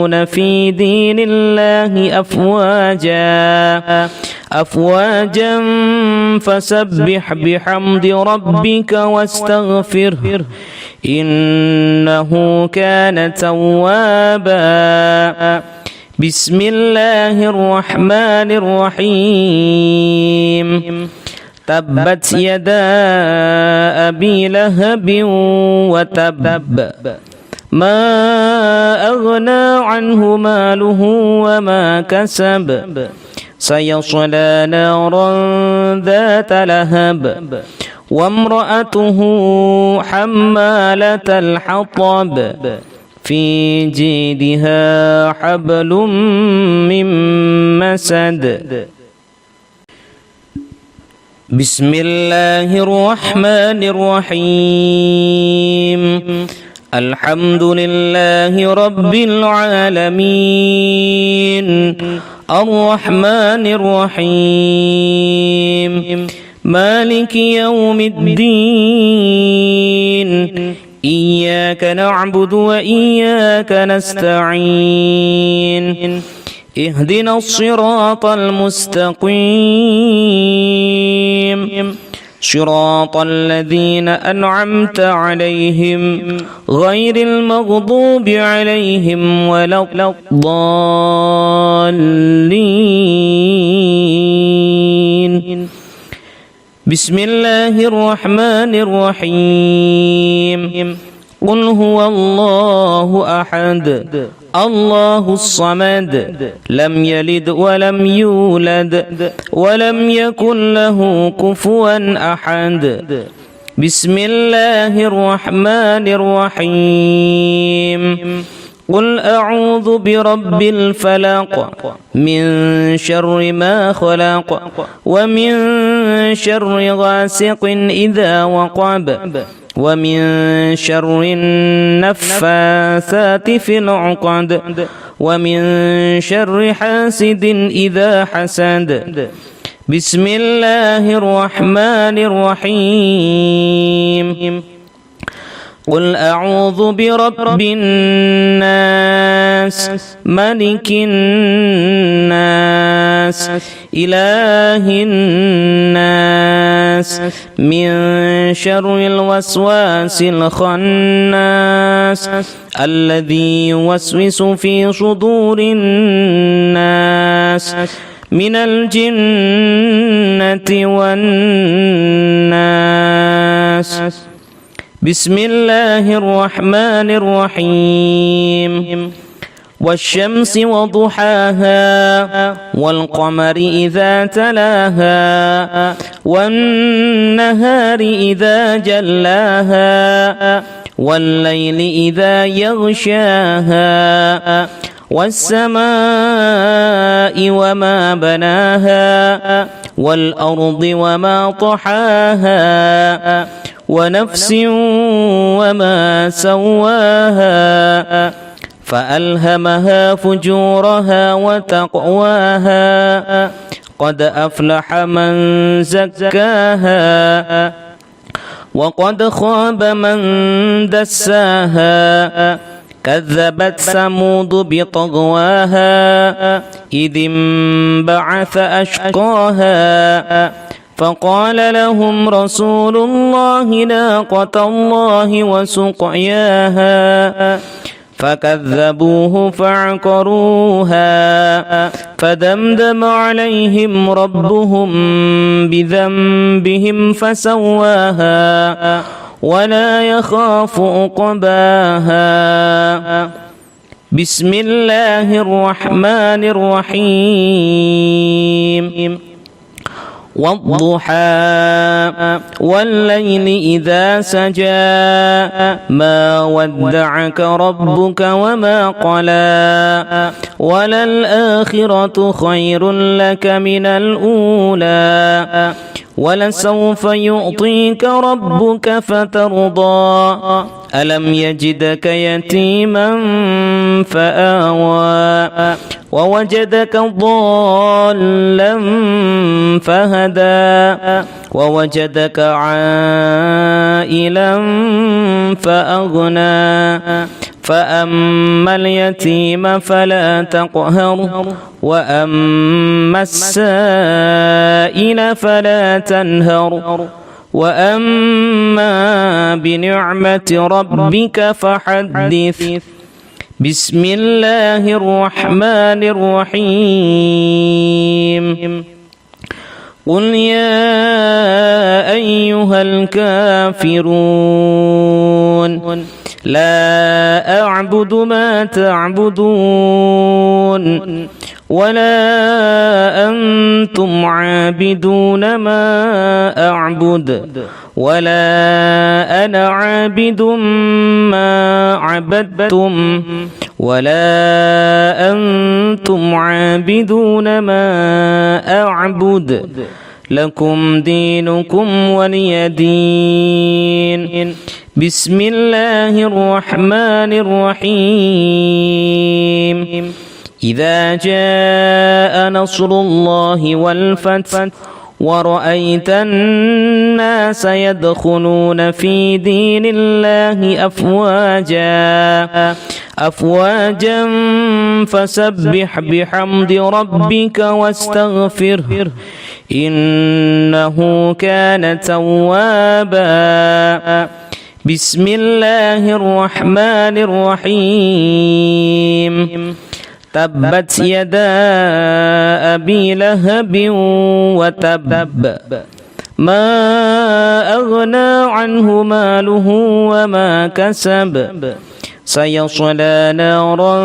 في دين الله أفواجا فسبح بحمد ربك واستغفره إنه كان توابا. بسم الله الرحمن الرحيم. تبت يدا أبي لهب وتب ما أغنى عنه ماله وما كسب سيصلى نارا ذات لهب وامرأته حمالة الحطب في جيدها حبل من مسد. بسم الله الرحمن الرحيم. الحمد لله رب العالمين الرحمن الرحيم مالك يوم الدين إياك نعبد وإياك نستعين اهدنا الصراط المستقيم صراط الذين أنعمت عليهم غير المغضوب عليهم ولا الضالين. بسم الله الرحمن الرحيم. قل هو الله أحد الله الصمد لم يلد ولم يولد ولم يكن له كفوا أحد. بسم الله الرحمن الرحيم. قل أعوذ برب الفلق من شر ما خلق ومن شر غاسق إذا وقب ومن شر النفاثات في العقد ومن شر حاسد إذا حسد. بسم الله الرحمن الرحيم. قل أعوذ برب الناس ملك الناس إله الناس من شر الوسواس الخناس الذي يوسوس في صدور الناس من الجنة والناس. بسم الله الرحمن الرحيم. والشمس وضحاها والقمر إذا تلاها والنهار إذا جلاها والليل إذا يغشاها والسماء وما بناها والأرض وما طحاها ونفس وما سواها فألهمها فجورها وتقواها قد أفلح من زكاها وقد خاب من دساها. كذبت ثمود بطغواها إذ انبعث أشقاها فقال لهم رسول الله ناقة الله وسقياها فكذبوه فعقروها فدمدم عليهم ربهم بذنبهم فسواها ولا يخاف عقباها. بسم الله الرحمن الرحيم. والضحى والليل إذا سجى ما ودعك ربك وما قلى وللآخرة خير لك من الأولى ولسوف يعطيك ربك فترضى. ألم يجدك يتيما فآوى ووجدك ضالا فهدى ووجدك عائلا فأغنى فأما اليتيم فلا تقهر وأما السائل فلا تنهر وأما بنعمة ربك فحدث. بسم الله الرحمن الرحيم. قل يا أيها الكافرون لا أعبد ما تعبدون ولا أنتم عابدون ما أعبد ولا أنا عابد ما عبدتم ولا أنتم عابدون ما أعبد لكم دينكم ولي دين. بسم الله الرحمن الرحيم. إذا جاء نصر الله والفتح ورأيت الناس يدخلون في دين الله أفواجا فسبح بحمد ربك واستغفره إنه كان توابا. بسم الله الرحمن الرحيم. تبت يدا أبي لهب وتب ما أغنى عنه ماله وما كسب سيصلى نارا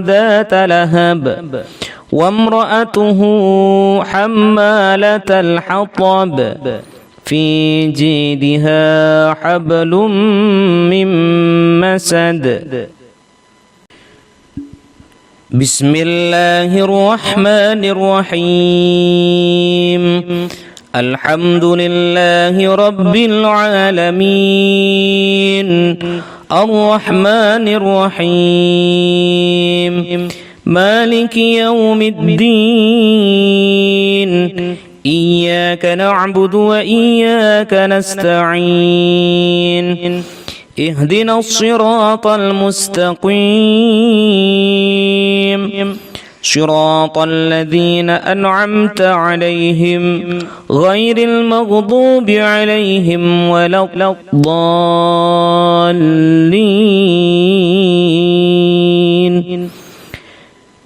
ذات لهب وامرأته حمالة الحطب في جيدها حبل من مسد. بسم الله الرحمن الرحيم. الحمد لله رب العالمين الرحمن الرحيم مالك يوم الدين إياك نعبد وإياك نستعين اهدنا الصراط المستقيم صراط الذين أنعمت عليهم غير المغضوب عليهم ولا الضالين.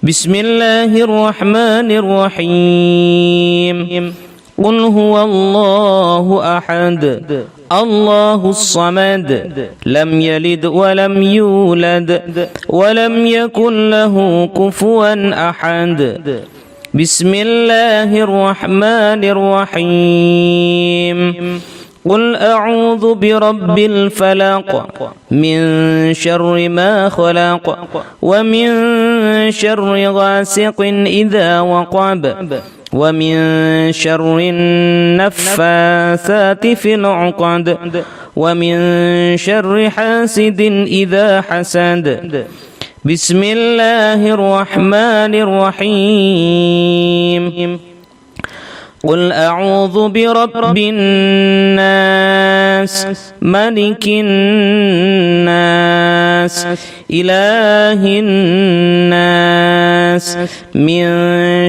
بسم الله الرحمن الرحيم. قل هو الله أحد الله الصمد لم يلد ولم يولد ولم يكن له كفوا أحد. بسم الله الرحمن الرحيم. قل أعوذ برب الفلق من شر ما خلق ومن شر غاسق إذا وقب ومن شر النفاثات في العقد ومن شر حاسد إذا حسد. بسم الله الرحمن الرحيم. قل أعوذ برب الناس ملك الناس إله الناس من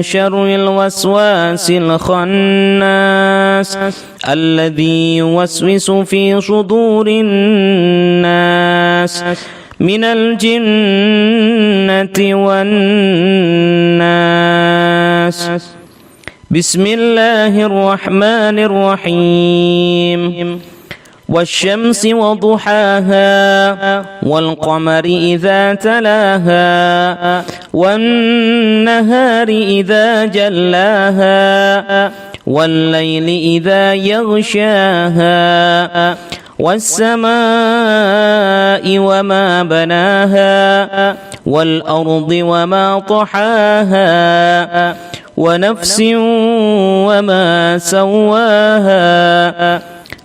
شر الوسواس الخناس الذي يوسوس في صدور الناس من الجنة والناس. بسم الله الرحمن الرحيم. والشمس وضحاها والقمر إذا تلاها والنهار إذا جلاها والليل إذا يغشاها والسماء وما بناها والأرض وما طحاها ونفس وما سواها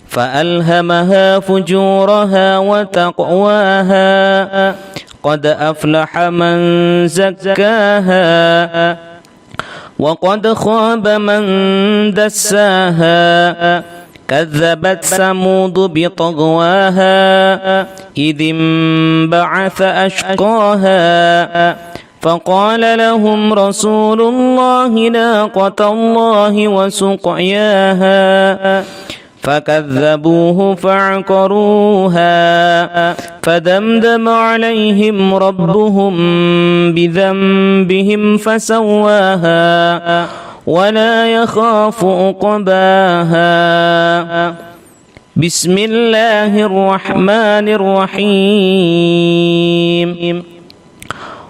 فألهمها فجورها وتقواها قد أفلح من زكاها وقد خاب من دساها كذبت ثمود بطغواها إذ انبعث أشقاها فقال لهم رسول الله ناقة الله وسقياها فكذبوه فعقروها فدمدم عليهم ربهم بذنبهم فسواها ولا يخاف عقباها. بسم الله الرحمن الرحيم.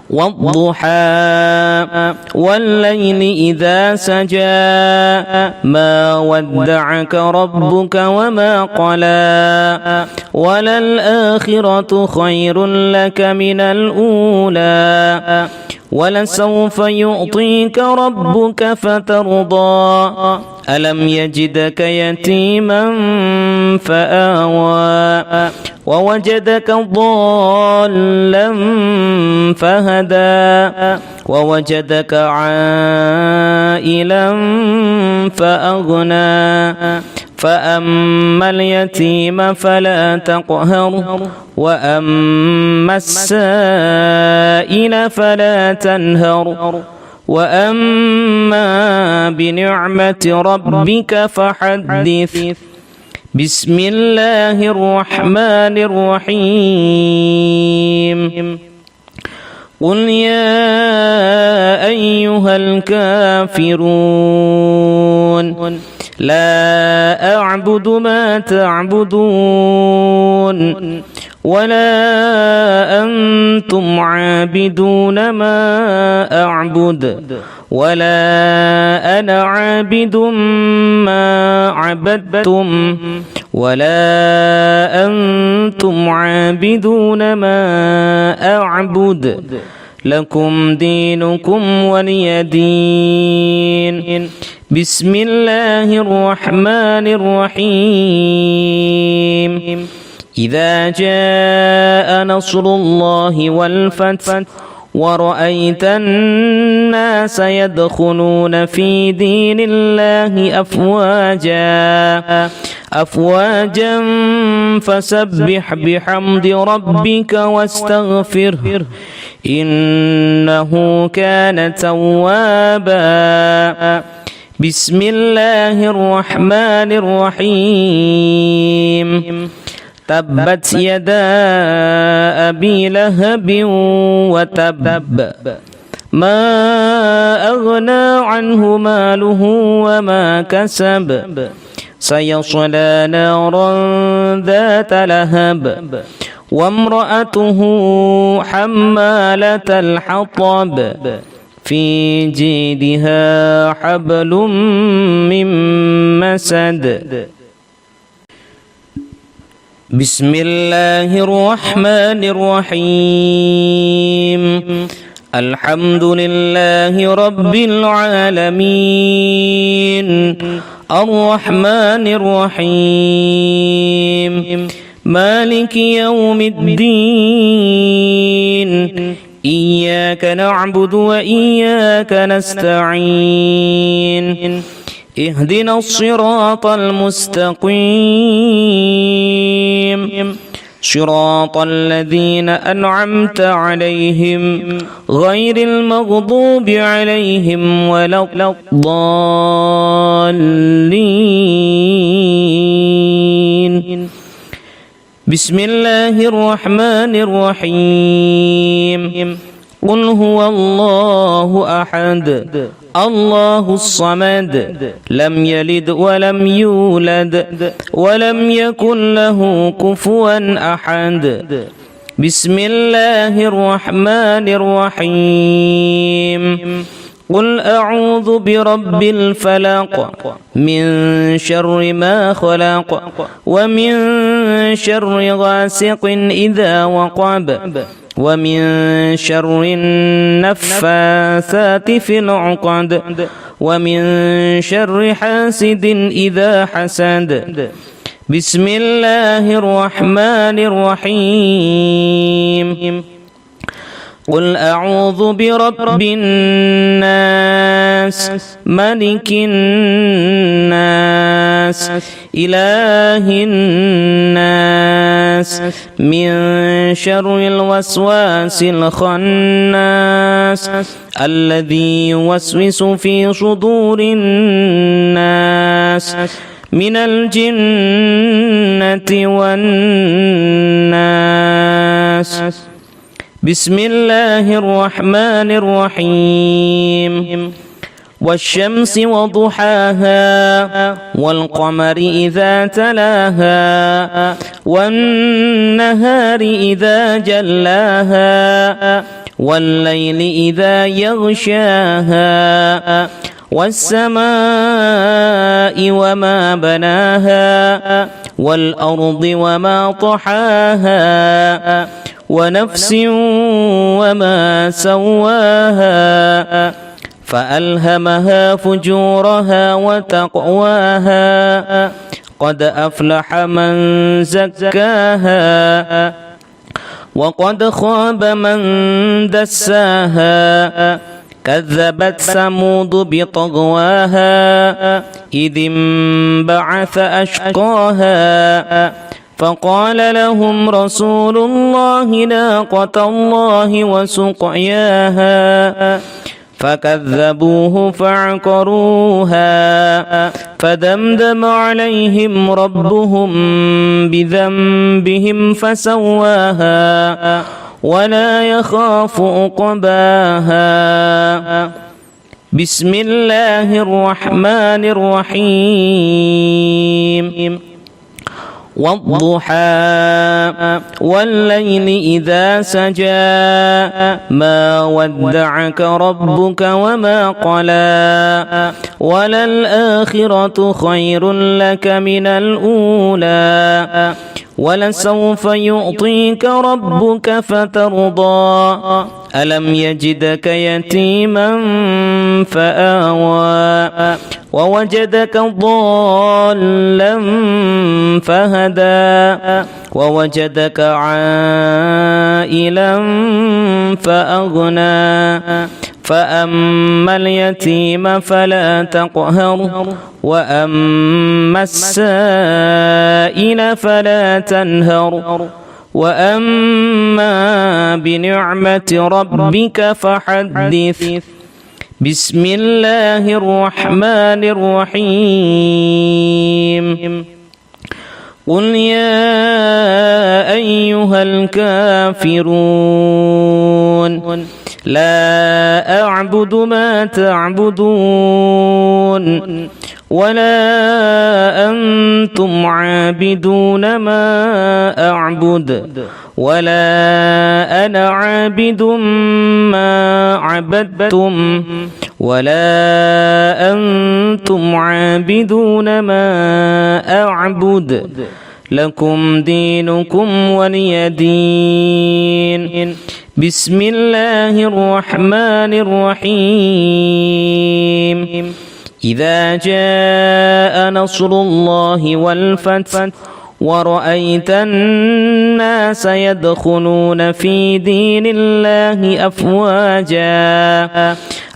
والضحى والليل إذا سجى ما ودعك ربك وما قلى وللآخرة خير لك من الأولى ولسوف يعطيك ربك فترضى ألم يجدك يتيما فآوى ووجدك ضالا فهدى ووجدك عائلا فأغنى فأما اليتيم فلا تقهر وأما السائل فلا تنهر وأما بنعمة ربك فحدث. بسم الله الرحمن الرحيم. قل يا أيها الكافرون لا أعبد ما تعبدون ولا أنتم عابدون ما أعبد ولا أنا عابد ما عبدتم ولا أنتم عابدون ما أعبد لكم دينكم ولي دين. بسم الله الرحمن الرحيم. إذا جاء نصر الله والفتح ورأيت الناس يدخلون في دين الله أفواجا فسبح بحمد ربك واستغفره إنه كان توابا. بسم الله الرحمن الرحيم. تبت يدا أبي لهب وتب ما أغنى عنه ماله وما كسب سيصلى نارا ذات لهب وامرأته حمالة الحطب في جيدها حبل من مسد. بسم الله الرحمن الرحيم. الحمد لله رب العالمين الرحمن الرحيم مالك يوم الدين إياك نعبد وإياك نستعين اهدنا الصراط المستقيم صراط الذين أنعمت عليهم غير المغضوب عليهم ولا الضالين. بسم الله الرحمن الرحيم. قل هو الله أحد الله الصمد لم يلد ولم يولد ولم يكن له كفوا أحد. بسم الله الرحمن الرحيم. قل أعوذ برب الفلق من شر ما خلق ومن شر غاسق إذا وقب ومن شر النفاثات في العقد ومن شر حاسد إذا حسد. بسم الله الرحمن الرحيم. قل أعوذ برب الناس الناس ملك الناس إله الناس من شر الوسواس الخناس الذي يوسوس في صدور الناس من الجنة والناس. بسم الله الرحمن الرحيم. والشمس وضحاها والقمر إذا تلاها والنهار إذا جلاها والليل إذا يغشاها والسماء وما بناها والأرض وما طحاها ونفس وما سواها فألهمها فجورها وتقواها قد أفلح من زكاها وقد خاب من دساها كذبت ثمود بطغواها إذ انبعث أشقاها فقال لهم رسول الله ناقة الله وسقياها فكذبوه فعقروها فدمدم عليهم ربهم بذنبهم فسواها ولا يخاف عقباها. بسم الله الرحمن الرحيم. والضحى والليل إذا سجى ما ودعك ربك وما قلى وللآخرة خير لك من الأولى ولسوف يعطيك ربك فترضى ألم يجدك يتيما فآوى ووجدك ضالا فهدى ووجدك عائلا فأغنى فأما اليتيم فلا تقهر وأما السائل فلا تنهر وأما بنعمة ربك فحدث. بسم الله الرحمن الرحيم. قل يا أيها الكافرون لا أعبد ما تعبدون ولا أنتم عابدون ما أعبد ولا أنا عابد ما عبدتم ولا أنتم عابدون ما أعبد لكم دينكم ولي دين. بسم الله الرحمن الرحيم. إذا جاء نصر الله والفتح ورأيت الناس يدخلون في دين الله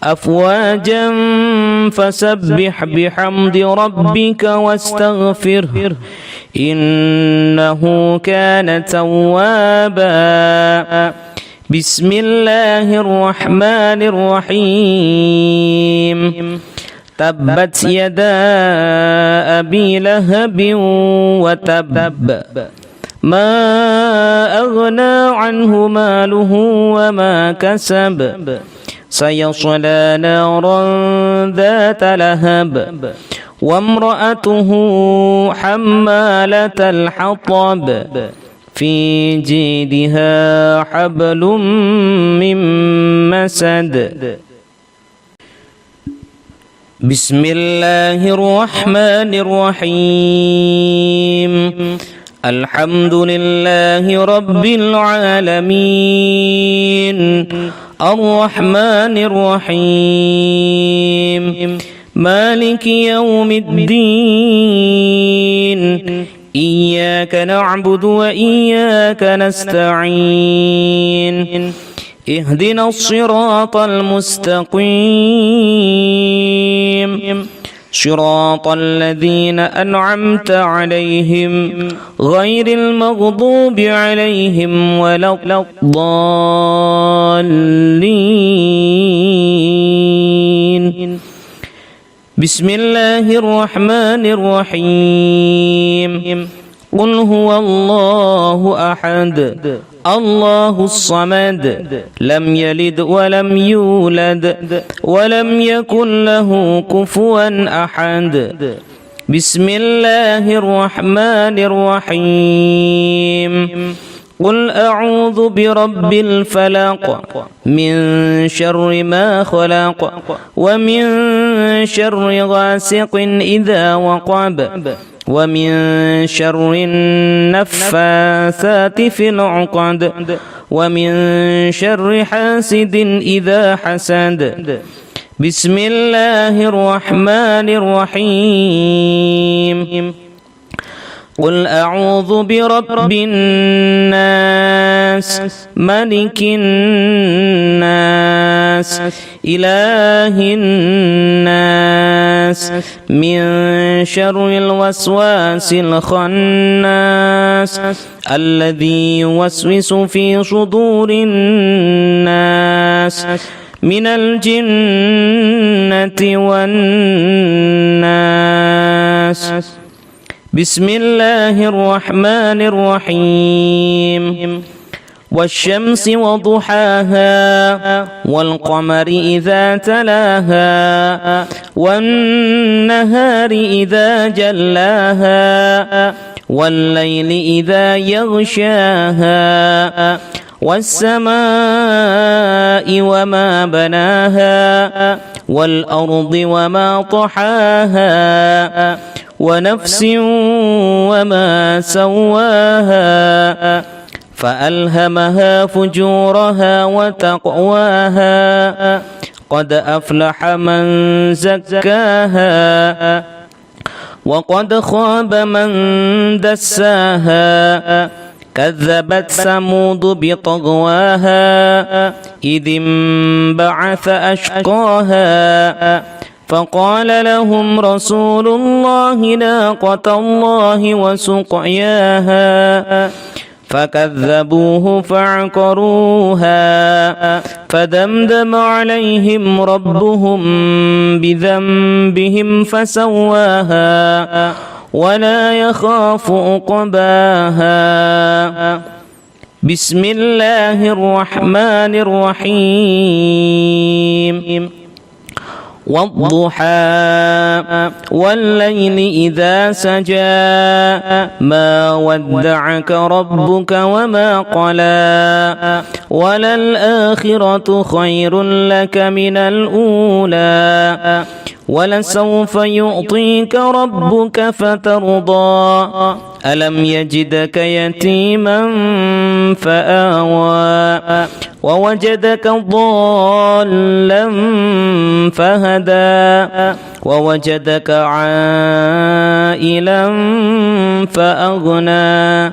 أفواجا فسبح بحمد ربك واستغفره إنه كان توابا. بسم الله الرحمن الرحيم. تبت يدا أبي لهب وتب ما أغنى عنه ماله وما كسب سيصلى نارا ذات لهب وامرأته حمالة الحطب في جيدها حبل من مسد. بسم الله الرحمن الرحيم. الحمد لله رب العالمين الرحمن الرحيم مالك يوم الدين إياك نعبد وإياك نستعين اهدنا الصراط المستقيم صراط الذين أنعمت عليهم غير المغضوب عليهم ولا الضالين. بسم الله الرحمن الرحيم. قل هو الله أحد الله الصمد لم يلد ولم يولد ولم يكن له كفوا أحد. بسم الله الرحمن الرحيم. قل أعوذ برب الفلق من شر ما خلق ومن شر غاسق إذا وقب ومن شر النفاثات في العقد ومن شر حاسد إذا حسد. بسم الله الرحمن الرحيم. قل أعوذ برب الناس ملك الناس إله الناس من شر الوسواس الخناس الذي يوسوس في صدور الناس من الجنة والناس. بسم الله الرحمن الرحيم. والشمس وضحاها والقمر إذا تلاها والنهار إذا جلاها والليل إذا يغشاها والسماء وما بناها والأرض وما طحاها ونفس وما سواها فألهمها فجورها وتقواها قد أفلح من زكاها وقد خاب من دساها. كذبت ثمود بطغواها إذ انبعث أشقاها فقال لهم رسول الله ناقة الله وسقياها فكذبوه فعقروها فدمدم عليهم ربهم بذنبهم فسواها ولا يخاف عقباها. بسم الله الرحمن الرحيم. والضحى والليل إذا سجى ما ودعك ربك وما قلى وللآخرة خير لك من الأولى ولسوف يعطيك ربك فترضى. ألم يجدك يتيما فآوى ووجدك ضالا فهدى ووجدك عائلا فأغنى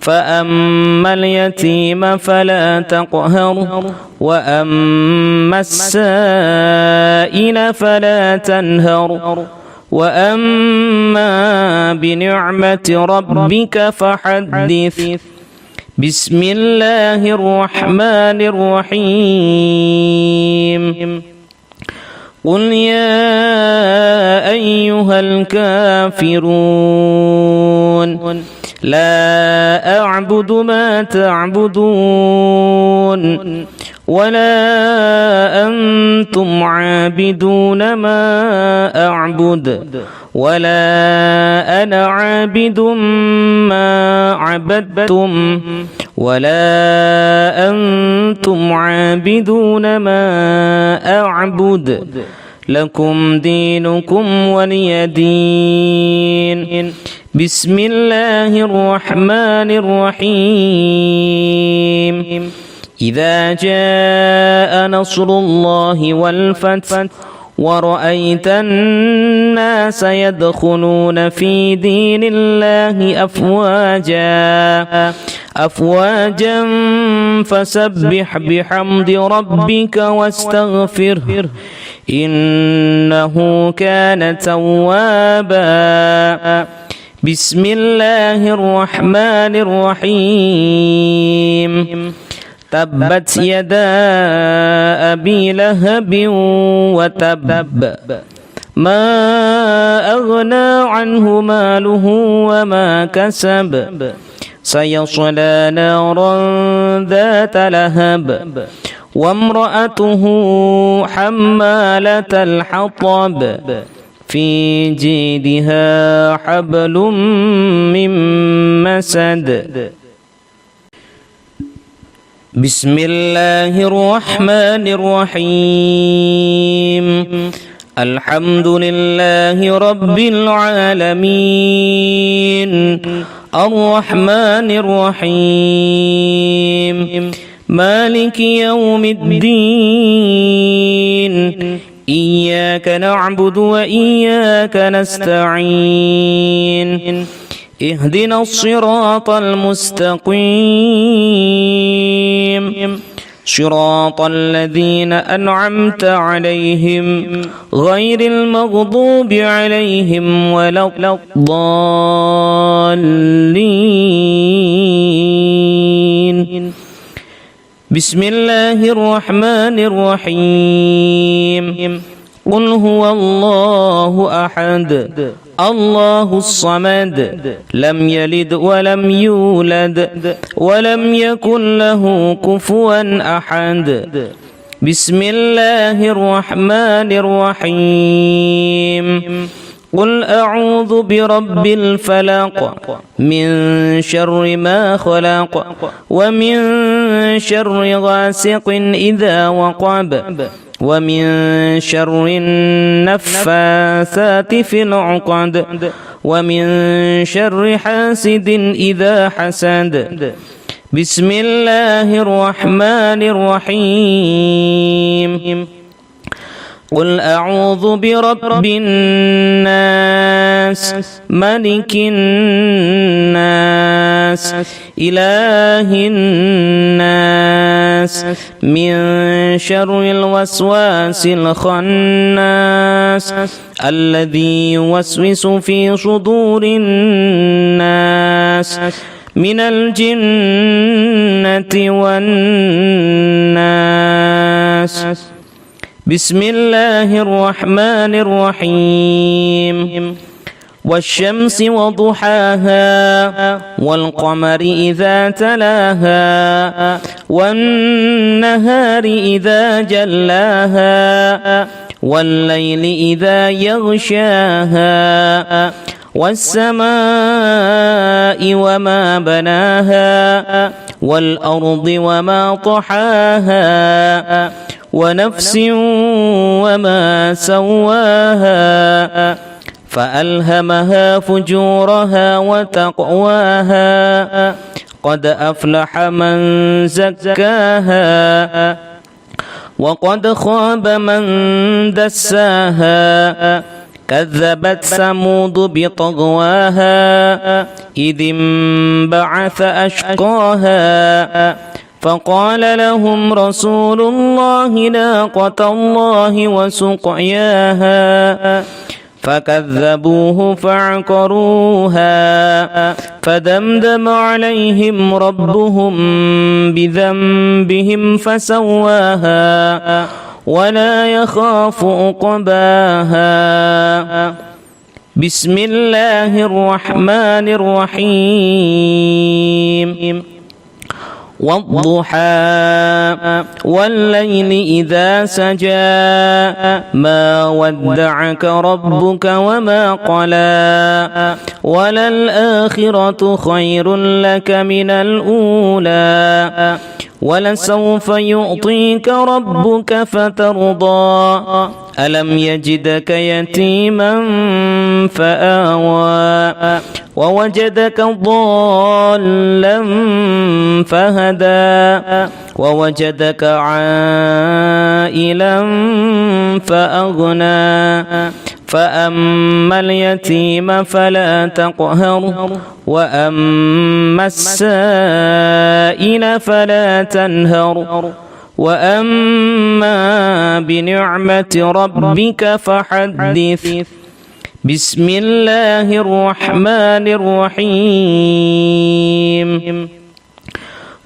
فأما اليتيم فلا تقهر وأما السائل فلا تنهر وأما بنعمة ربك فحدث. بسم الله الرحمن الرحيم. قل يا أيها الكافرون لا أعبد ما تعبدون ولا أنتم عابدون ما أعبد ولا أنا عابد ما عبدتم ولا أنتم عابدون ما أعبد لكم دينكم ولي دين. بسم الله الرحمن الرحيم. إذا جاء نصر الله والفتح ورأيت الناس يدخلون في دين الله أفواجا فسبح بحمد ربك واستغفره إنه كان توابا بسم الله الرحمن الرحيم تبت يدا أبي لهب وتب ما أغنى عنه ماله وما كسب سيصلى نارا ذات لهب وامرأته حمالة الحطب في جيدها حبل من مسد بسم الله الرحمن الرحيم الحمد لله رب العالمين الرحمن الرحيم مالك يوم الدين إياك نعبد وإياك نستعين اهدنا الصراط المستقيم صراط الذين أنعمت عليهم غير المغضوب عليهم ولا الضالين بسم الله الرحمن الرحيم قل هو الله أحد الله الصمد لم يلد ولم يولد ولم يكن له كفوا أحد بسم الله الرحمن الرحيم قل أعوذ برب الفلق من شر ما خلق ومن شر غاسق إذا وقب ومن شر النفاثات في العقد ومن شر حاسد إذا حسد بسم الله الرحمن الرحيم قل أعوذ برب الناس ملك الناس إله الناس من شر الوسواس الخناس الذي يوسوس في صدور الناس من الجنة والناس بسم الله الرحمن الرحيم والشمس وضحاها والقمر إذا تلاها والنهار إذا جلاها والليل إذا يغشاها والسماء وما بناها والأرض وما طحاها ونفس وما سواها فألهمها فجورها وتقواها قد أفلح من زكاها وقد خاب من دساها كذبت ثمود بطغواها إذ انبعث أشقاها فقال لهم رسول الله ناقة الله وسقياها فكذبوه فعقروها فدمدم عليهم ربهم بذنبهم فسواها ولا يخاف عقباها بسم الله الرحمن الرحيم والضحى والليل إذا سجى ما ودعك ربك وما قلى وللآخرة خير لك من الأولى ولسوف يعطيك ربك فترضى ألم يجدك يتيما فآوى ووجدك ضالا فهدى ووجدك عائلا فأغنى فأما اليتيم فلا تقهر وأما السائل فلا تنهر وأما بنعمة ربك فحدث. بسم الله الرحمن الرحيم.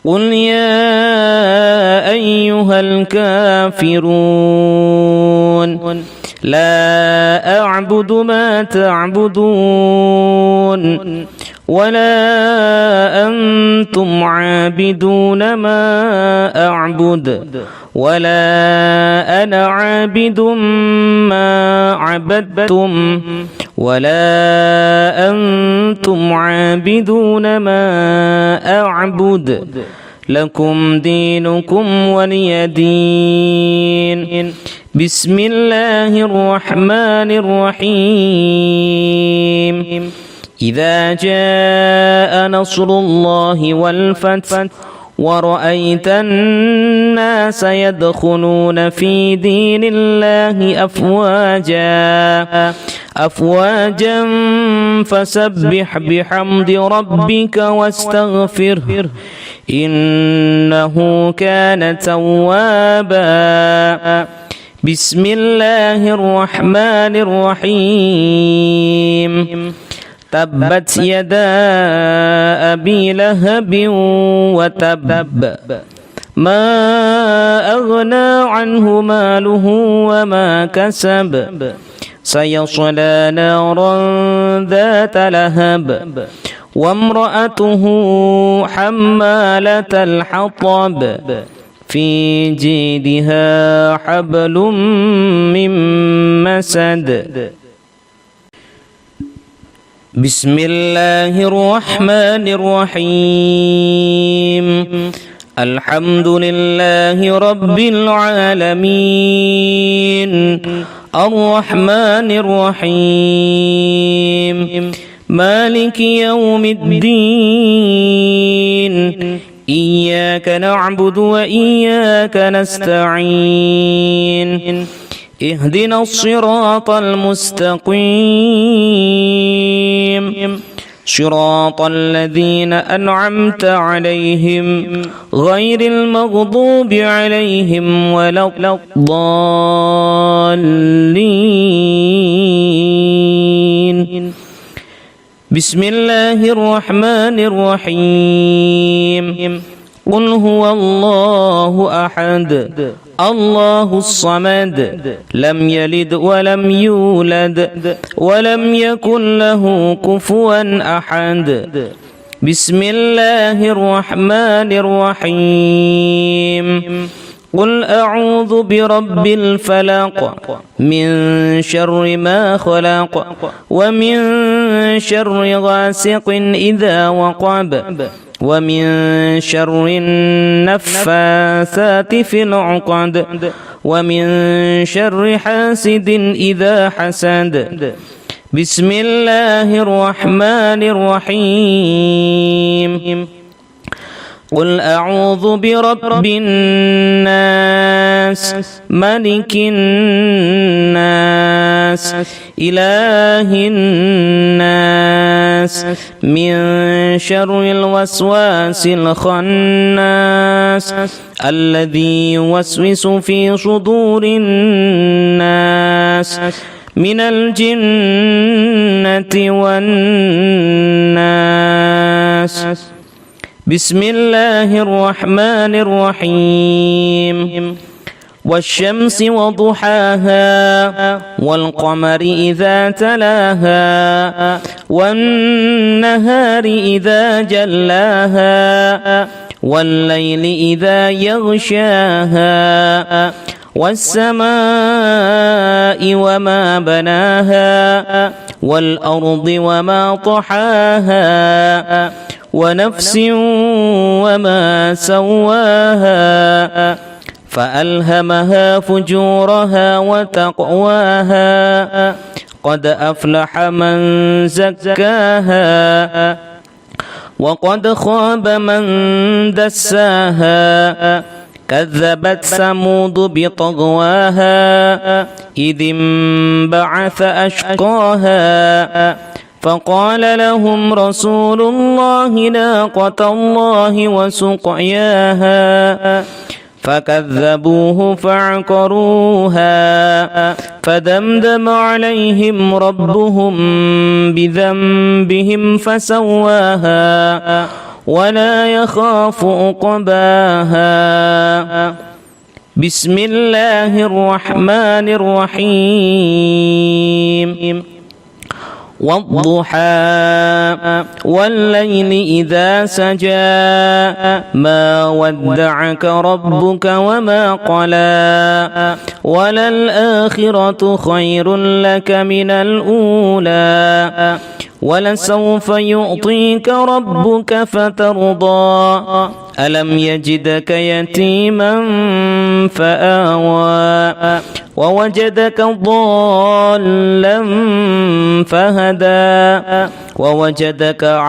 قل يا أيها الكافرون لا أعبد ما تعبدون ولا أنتم عابدون ما أعبد ولا أنا عابد ما عبدتم ولا أنتم عابدون ما أعبد لكم دينكم ولي دين. بسم الله الرحمن الرحيم. إذا جاء نصر الله والفتح ورأيت الناس يدخلون في دين الله أفواجا فسبح بحمد ربك واستغفره إنه كان توابا. بسم الله الرحمن الرحيم. تبت يدا أبي لهب وتب ما أغنى عنه ماله وما كسب سيصلى نارا ذات لهب وامرأته حمالة الحطب في جيدها حبل من مسد. بسم الله الرحمن الرحيم. الحمد لله رب العالمين الرحمن الرحيم مالك يوم الدين إياك نعبد وإياك نستعين اهدنا الصراط المستقيم صراط الذين أنعمت عليهم غير المغضوب عليهم ولا الضالين. بسم الله الرحمن الرحيم. قل هو الله أحد الله الصمد لم يلد ولم يولد ولم يكن له كفوا أحد. بسم الله الرحمن الرحيم. قل أعوذ برب الفلق من شر ما خلق ومن شر غاسق إذا وقب ومن شر النفاثات في العقد ومن شر حاسد إذا حسد. بسم الله الرحمن الرحيم. قل أعوذ برب الناس ملك الناس إله الناس من شر الوسواس الخناس الذي يوسوس في صدور الناس من الجنة والناس. بسم الله الرحمن الرحيم. والشمس وضحاها والقمر إذا تلاها والنهار إذا جلاها والليل إذا يغشاها والسماء وما بناها والأرض وما طحاها ونفس وما سواها فألهمها فجورها وتقواها قد أفلح من زكاها وقد خاب من دساها كذبت ثمود بطغواها إذ انبعث أشقاها فقال لهم رسول الله ناقة الله وسقياها فكذبوه فعقروها فدمدم عليهم ربهم بذنبهم فسواها ولا يخاف عقباها. بسم الله الرحمن الرحيم والضحى والليل إذا سجى ما ودعك ربك وما قلى وللآخرة خير لك من الأولى ولسوف يعطيك ربك فترضى ألم يجدك يتيما فآوى ووجدك ضالا فهدى ووجدك عائلا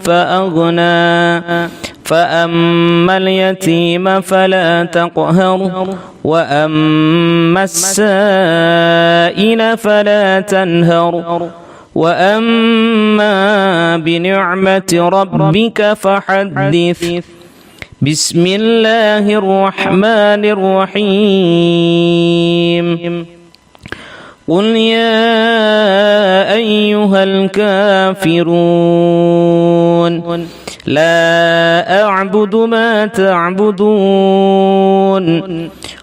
فأغنى فأما اليتيم فلا تقهر وأما السائل فلا تنهر وأما بنعمة ربك فحدث. بسم الله الرحمن الرحيم قل يا أيها الكافرون لا أعبد ما تعبدون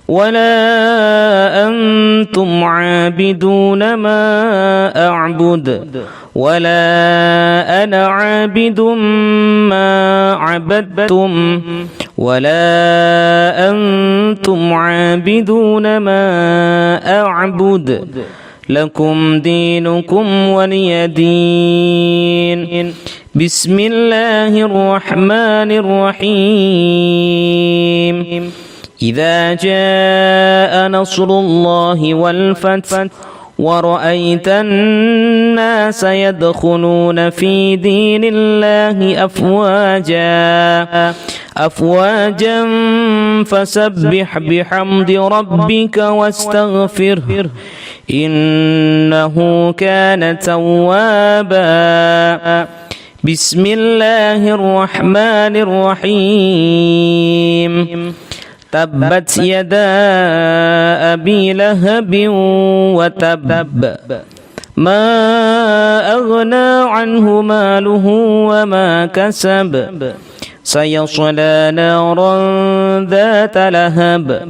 ولا أنتم عابدون ما أعبد ولا أنا عابد ما عبدتم ولا أنتم عابدون ما أعبد لكم دينكم ولي دين. بسم الله الرحمن الرحيم إذا جاء نصر الله والفتح ورأيت الناس يدخلون في دين الله أفواجا فسبح بحمد ربك واستغفره إنه كان توابا. بسم الله الرحمن الرحيم تبت يدا أبي لهب وتب ما أغنى عنه ماله وما كسب سيصلى نارا ذات لهب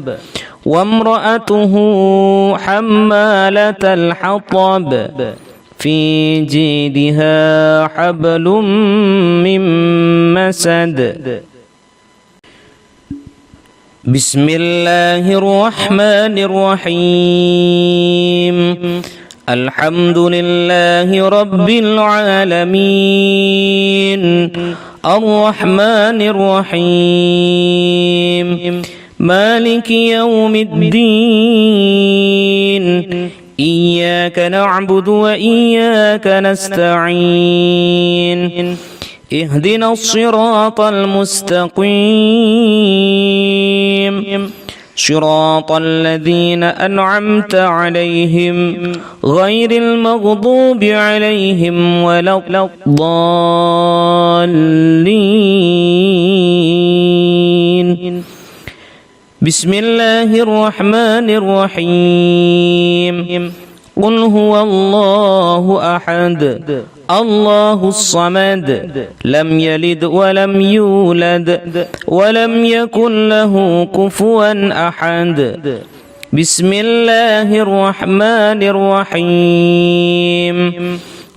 وامرأته حمالة الحطب في جيدها حبل من مسد. بسم الله الرحمن الرحيم الحمد لله رب العالمين الرحمن الرحيم مالك يوم الدين إياك نعبد وإياك نستعين اهدنا الصراط المستقيم صراط الذين أنعمت عليهم غير المغضوب عليهم ولا الضالين. بسم الله الرحمن الرحيم قل هو الله أحد الله الصمد لم يلد ولم يولد ولم يكن له كفوا أحد. بسم الله الرحمن الرحيم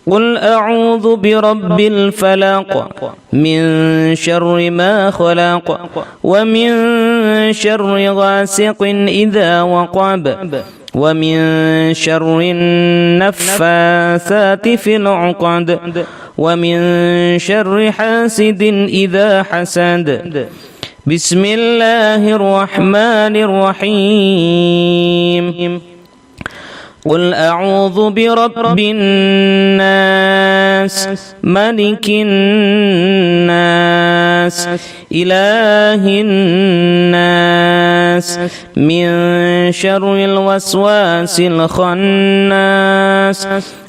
قل أعوذ برب الفلق من شر ما خلق ومن شر غاسق إذا وقب ومن شر النفاثات في العقد ومن شر حاسد إذا حسد. بسم الله الرحمن الرحيم قل أعوذ برب الناس ملك الناس إله الناس من شر الوسواس الخناس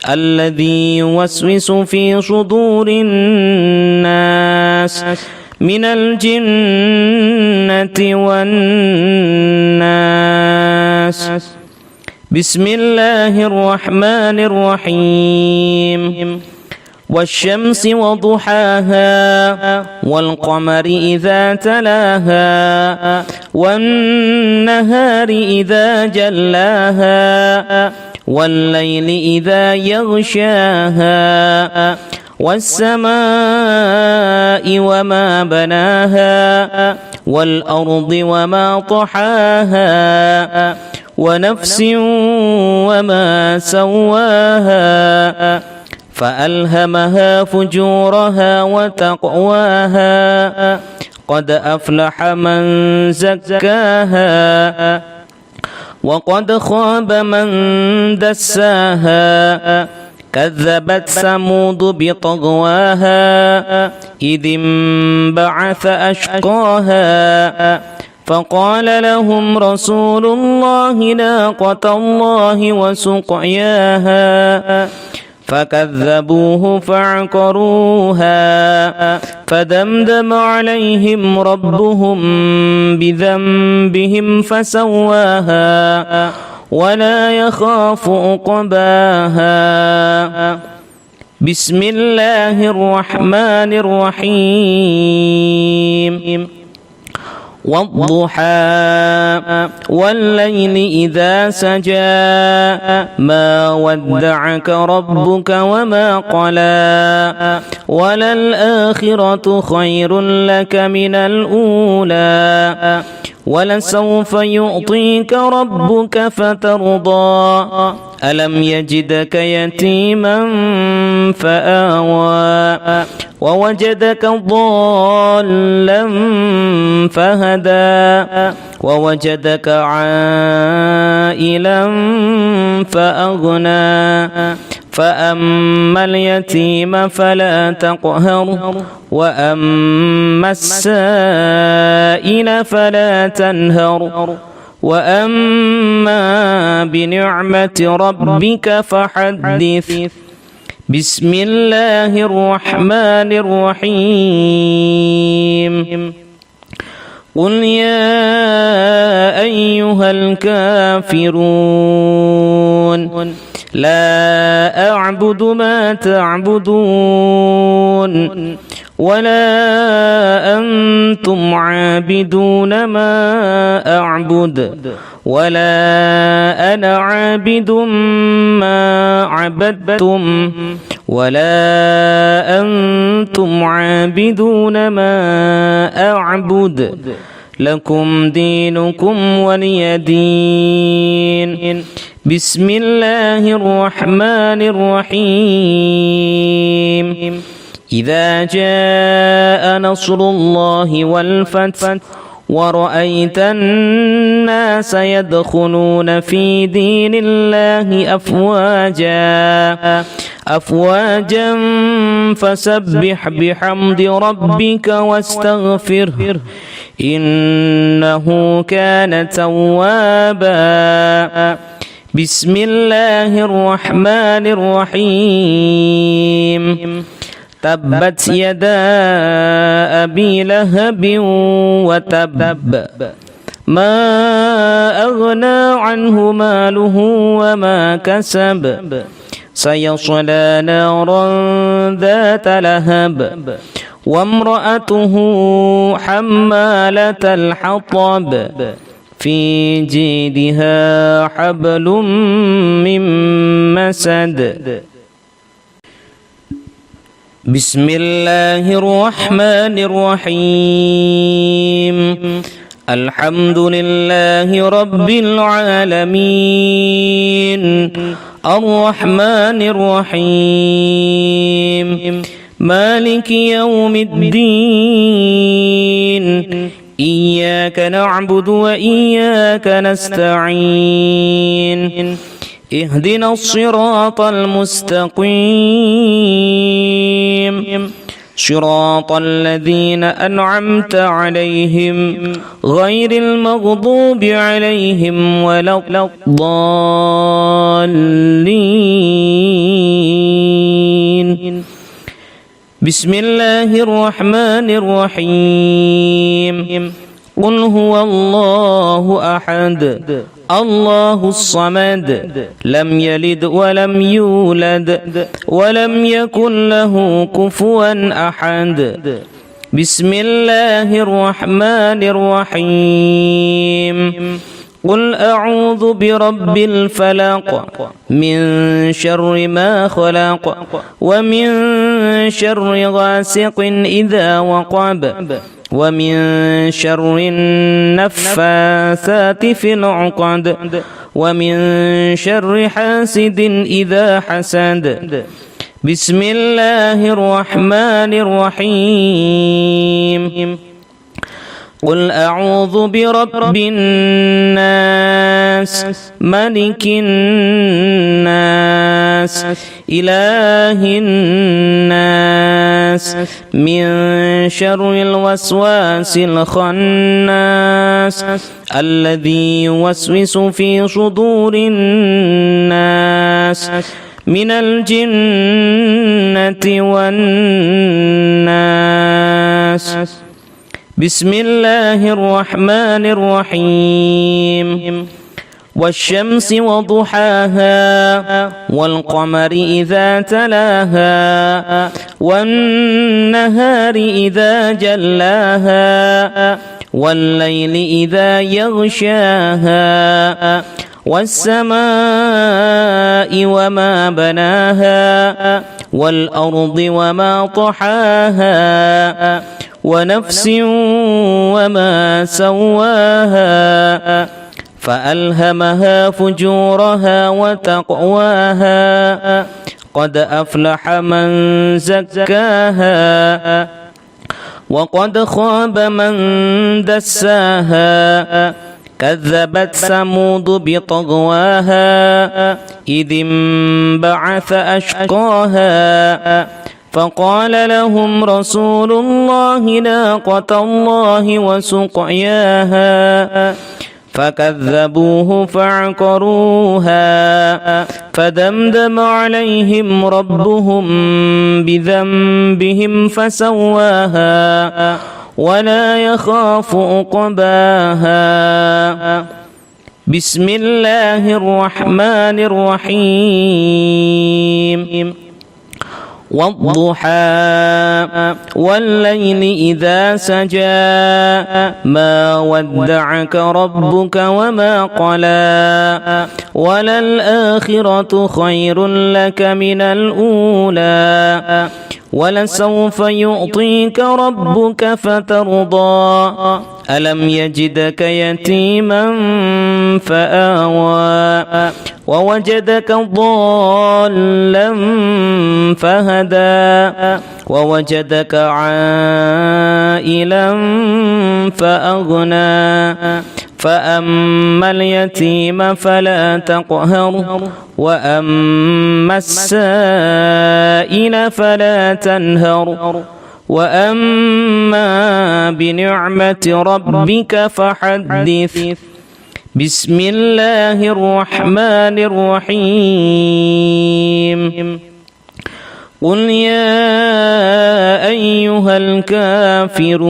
الذي يوسوس في صدور الناس من الجنة والناس. بسم الله الرحمن الرحيم. والشمس وضحاها والقمر إذا تلاها والنهار إذا جلاها والليل إذا يغشاها والسماء وما بناها والأرض وما طحاها ونفس وما سواها فألهمها فجورها وتقواها قد أفلح من زكاها وقد خاب من دساها كذبت ثمود بطغواها إذ انبعث أشقاها فقال لهم رسول الله ناقة الله وسقياها فكذبوه فعقروها فدمدم عليهم ربهم بذنبهم فسواها ولا يخاف عقباها. بسم الله الرحمن الرحيم. والضحى والليل إذا سجى ما ودعك ربك وما قلى وللآخرة خير لك من الأولى ولسوف يعطيك ربك فترضى ألم يجدك يتيما فآوى ووجدك ضالا فهدى ووجدك عائلا فأغنى فأما اليتيم فلا تقهر وأما السائل فلا تنهر وأما بنعمة ربك فحدث. بسم الله الرحمن الرحيم. قل يا أيها الكافرون لا أعبد ما تعبدون ولا أنتم عابدون ما أعبد ولا أنا عابد ما عبدتم ولا أنتم عابدون ما أعبد لكم دينكم ولي دين. بسم الله الرحمن الرحيم. إذا جاء نصر الله والفتح ورأيت الناس يدخلون في دين الله أفواجا فسبح بحمد ربك واستغفره إنه كان توابا. بسم الله الرحمن الرحيم. تبت يدا أبي لهب وتب ما أغنى عنه ماله وما كسب سيصلى نارا ذات لهب وامرأته حمالة الحطب في جيدها حبل من مسد. بسم الله الرحمن الرحيم. الحمد لله رب العالمين الرحمن الرحيم مالك يوم الدين إياك نعبد وإياك نستعين اهدنا الصراط المستقيم صراط الذين أنعمت عليهم غير المغضوب عليهم ولا الضالين. بسم الله الرحمن الرحيم. قل هو الله أحد الله الصمد لم يلد ولم يولد ولم يكن له كفوا أحد. بسم الله الرحمن الرحيم. قل أعوذ برب الفلق من شر ما خلق ومن شر غاسق إذا وقب ومن شر النفاثات في العقد ومن شر حاسد إذا حسد. بسم الله الرحمن الرحيم. قل أعوذ برب الناس ملك الناس إله الناس من شر الوسواس الخناس الذي يوسوس في صدور الناس من الجنة والناس. بسم الله الرحمن الرحيم. والشمس وضحاها والقمر إذا تلاها والنهار إذا جلاها والليل إذا يغشاها والسماء وما بناها والأرض وما طحاها ونفس وما سواها فألهمها فجورها وتقواها قد أفلح من زكاها وقد خاب من دساها. كذبت ثمود بطغواها إذ انبعث أشقاها فقال لهم رسول الله ناقة الله وسقياها فكذبوه فعقروها فدمدم عليهم ربهم بذنبهم فسواها ولا يخاف عقباها. بسم الله الرحمن الرحيم. والضحى والليل إذا سجى ما ودعك ربك وما قلى وللآخرة خير لك من الأولى ولسوف يعطيك ربك فترضى. ألم يجدك يتيما فآوى ووجدك ضالا فهدى ووجدك عائلا فأغنى فأما اليتيم فلا تقهر وأما السائل فلا تنهر وأما بنعمة ربك فحدث. بسم الله الرحمن الرحيم. قل يا أيها الكافرون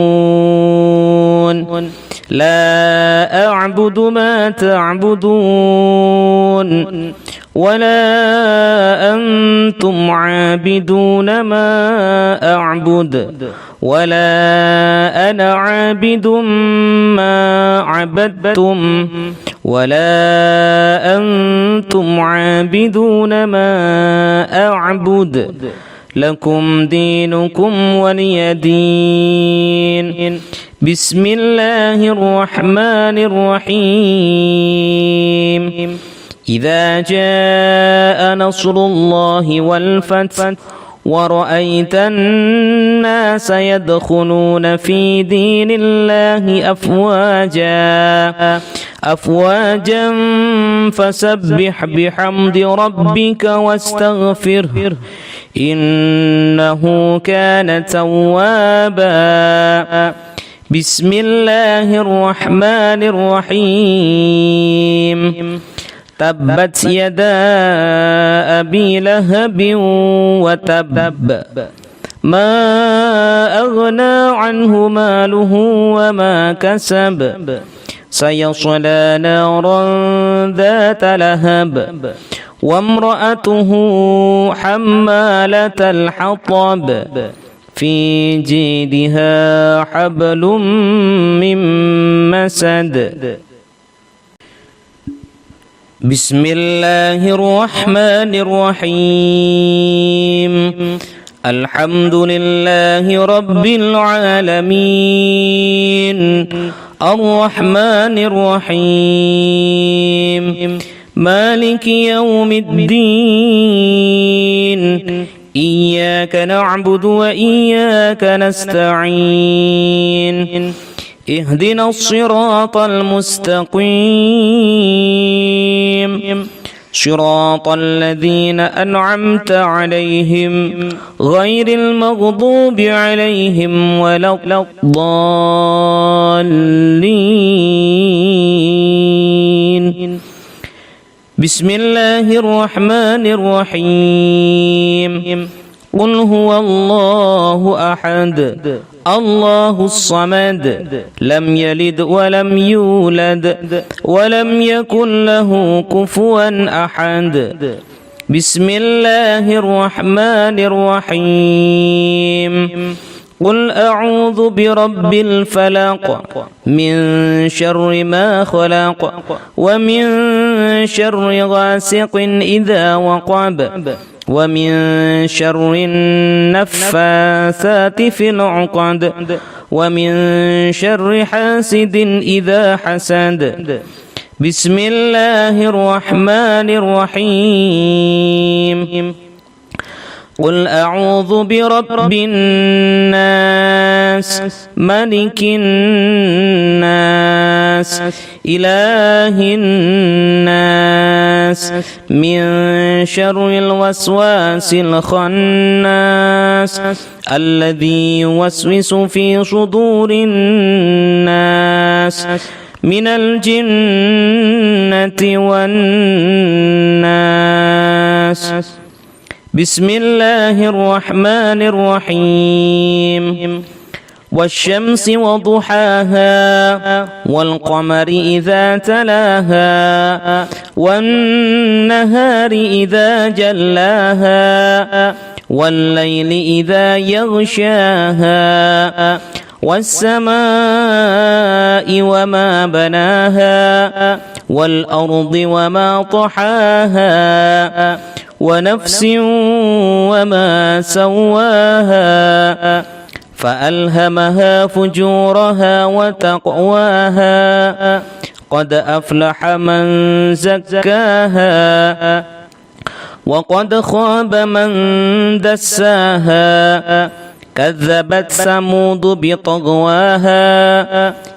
لا أعبد ما تعبدون ولا أنتم عابدون ما أعبد ولا أنا عابد ما عبدتم ولا أنتم عابدون ما أعبد لكم دينكم ولي دين. بسم الله الرحمن الرحيم. إذا جاء نصر الله والفتح ورأيت الناس يدخلون في دين الله أفواجا فسبح بحمد ربك واستغفره إنه كان توابا. بسم الله الرحمن الرحيم. تبت يدا أبي لهب وتب، ما أغنى عنه ماله وما كسب، سيصلى نارا ذات لهب، وامرأته حمالة الحطب، في جيدها حبل من مسد. بسم الله الرحمن الرحيم. الحمد لله رب العالمين، الرحمن الرحيم، مالك يوم الدين، إياك نعبد وإياك نستعين، اهدنا الصراط المستقيم، صراط الذين أنعمت عليهم غير المغضوب عليهم ولا الضالين. بسم الله الرحمن الرحيم. قل هو الله أحد، الله الصمد، لم يلد ولم يولد ولم يكن له كفوا أحد. بسم الله الرحمن الرحيم. قل أعوذ برب الفلق، من شر ما خلق، ومن شر غاسق إذا وقب، ومن شر النفاثات في العقد، ومن شر حاسد إذا حسد. بسم الله الرحمن الرحيم. قل أعوذ برب الناس، ملك الناس، إله الناس، من شر الوسواس الخناس، الذي يوسوس في صدور الناس من الجنة والناس. بسم الله الرحمن الرحيم. والشمس وضحاها، والقمر إذا تلاها، والنهار إذا جلاها، والليل إذا يغشاها، والسماء وما بناها، والأرض وما طحاها، ونفس وما سواها، فألهمها فجورها وتقواها، قد أفلح من زكاها، وقد خاب من دساها. كذبت ثمود بطغواها،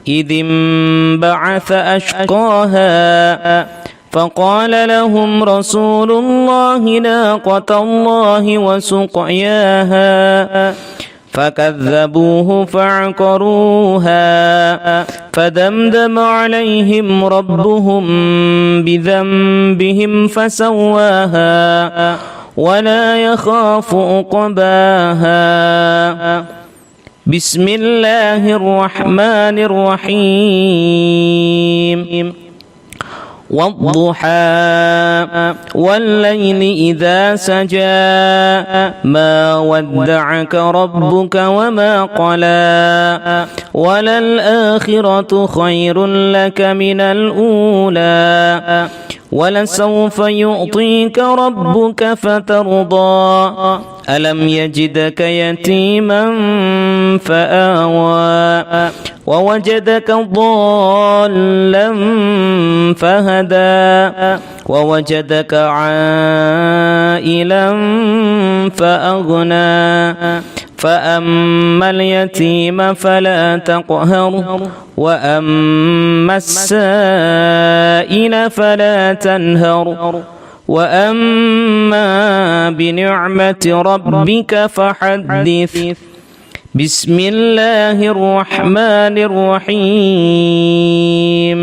إذ انبعث أشقاها، فقال لهم رسول الله ناقة الله وسقياها، فكذبوه فعقروها، فدمدم عليهم ربهم بذنبهم فسواها، ولا يخاف عقباها. بسم الله الرحمن الرحيم. والضحى، والليل إذا سجى، ما ودعك ربك وما قلى، وللآخرة خير لك من الأولى، ولسوف يعطيك ربك فترضى. ألم يجدك يتيما فآوى، ووجدك ضالا فهدى، ووجدك عائلا فأغنى. فأما اليتيم فلا تقهر، وأما السائل فلا تنهر، وأما بنعمة ربك فحدث. بسم الله الرحمن الرحيم.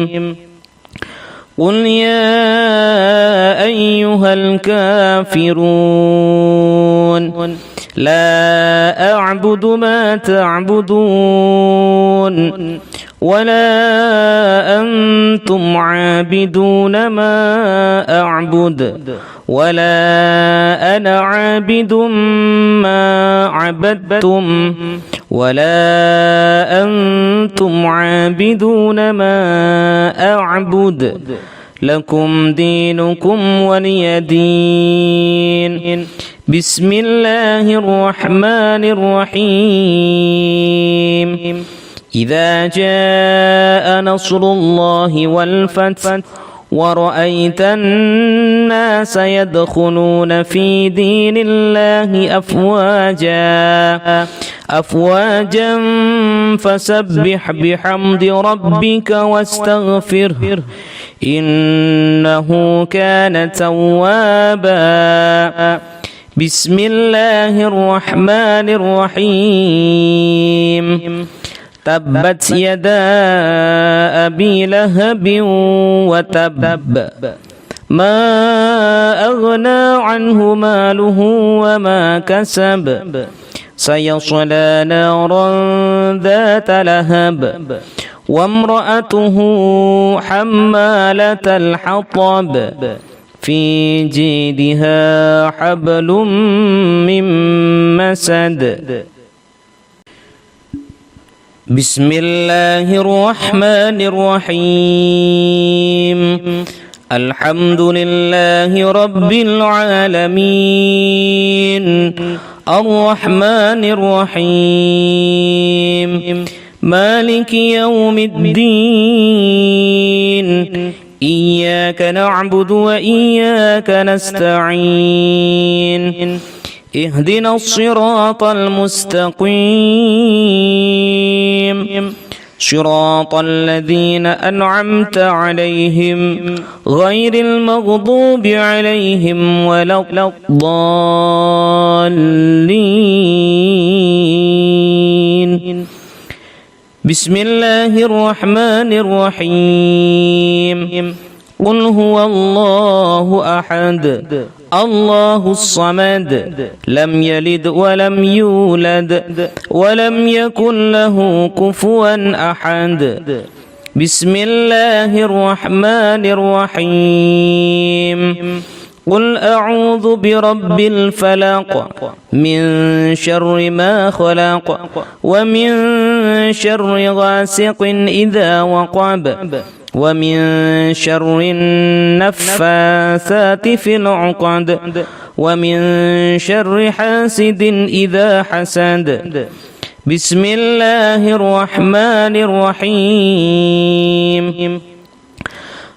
قل يا أيها الكافرون لا أعبد ما تعبدون ولا أنتم عابدون ما أعبد ولا أنا عابد ما عبدتم ولا أنتم عابدون ما أعبد لكم دينكم ولي دين. بسم الله الرحمن الرحيم. إذا جاء نصر الله والفتح ورأيت الناس يدخلون في دين الله أفواجا فسبح بحمد ربك واستغفره إنه كان توابا. بسم الله الرحمن الرحيم. تبت يدا أبي لهب وتب ما أغنى عنه ماله وما كسب سيصلى نارا ذات لهب وامرأته حمالة الحطب في جيدها حبل من مسد. بسم الله الرحمن الرحيم. الحمد لله رب العالمين الرحمن الرحيم مالك يوم الدين إياك نعبد وإياك نستعين اهدنا الصراط المستقيم صراط الذين أنعمت عليهم غير المغضوب عليهم ولا الضالين. بسم الله الرحمن الرحيم. قل هو الله أحد الله الصمد لم يلد ولم يولد ولم يكن له كفوا أحد. بسم الله الرحمن الرحيم. قل أعوذ برب الفلق من شر ما خلق ومن شر غاسق إذا وقب ومن شر النفاثات في العقد ومن شر حاسد إذا حسد. بسم الله الرحمن الرحيم.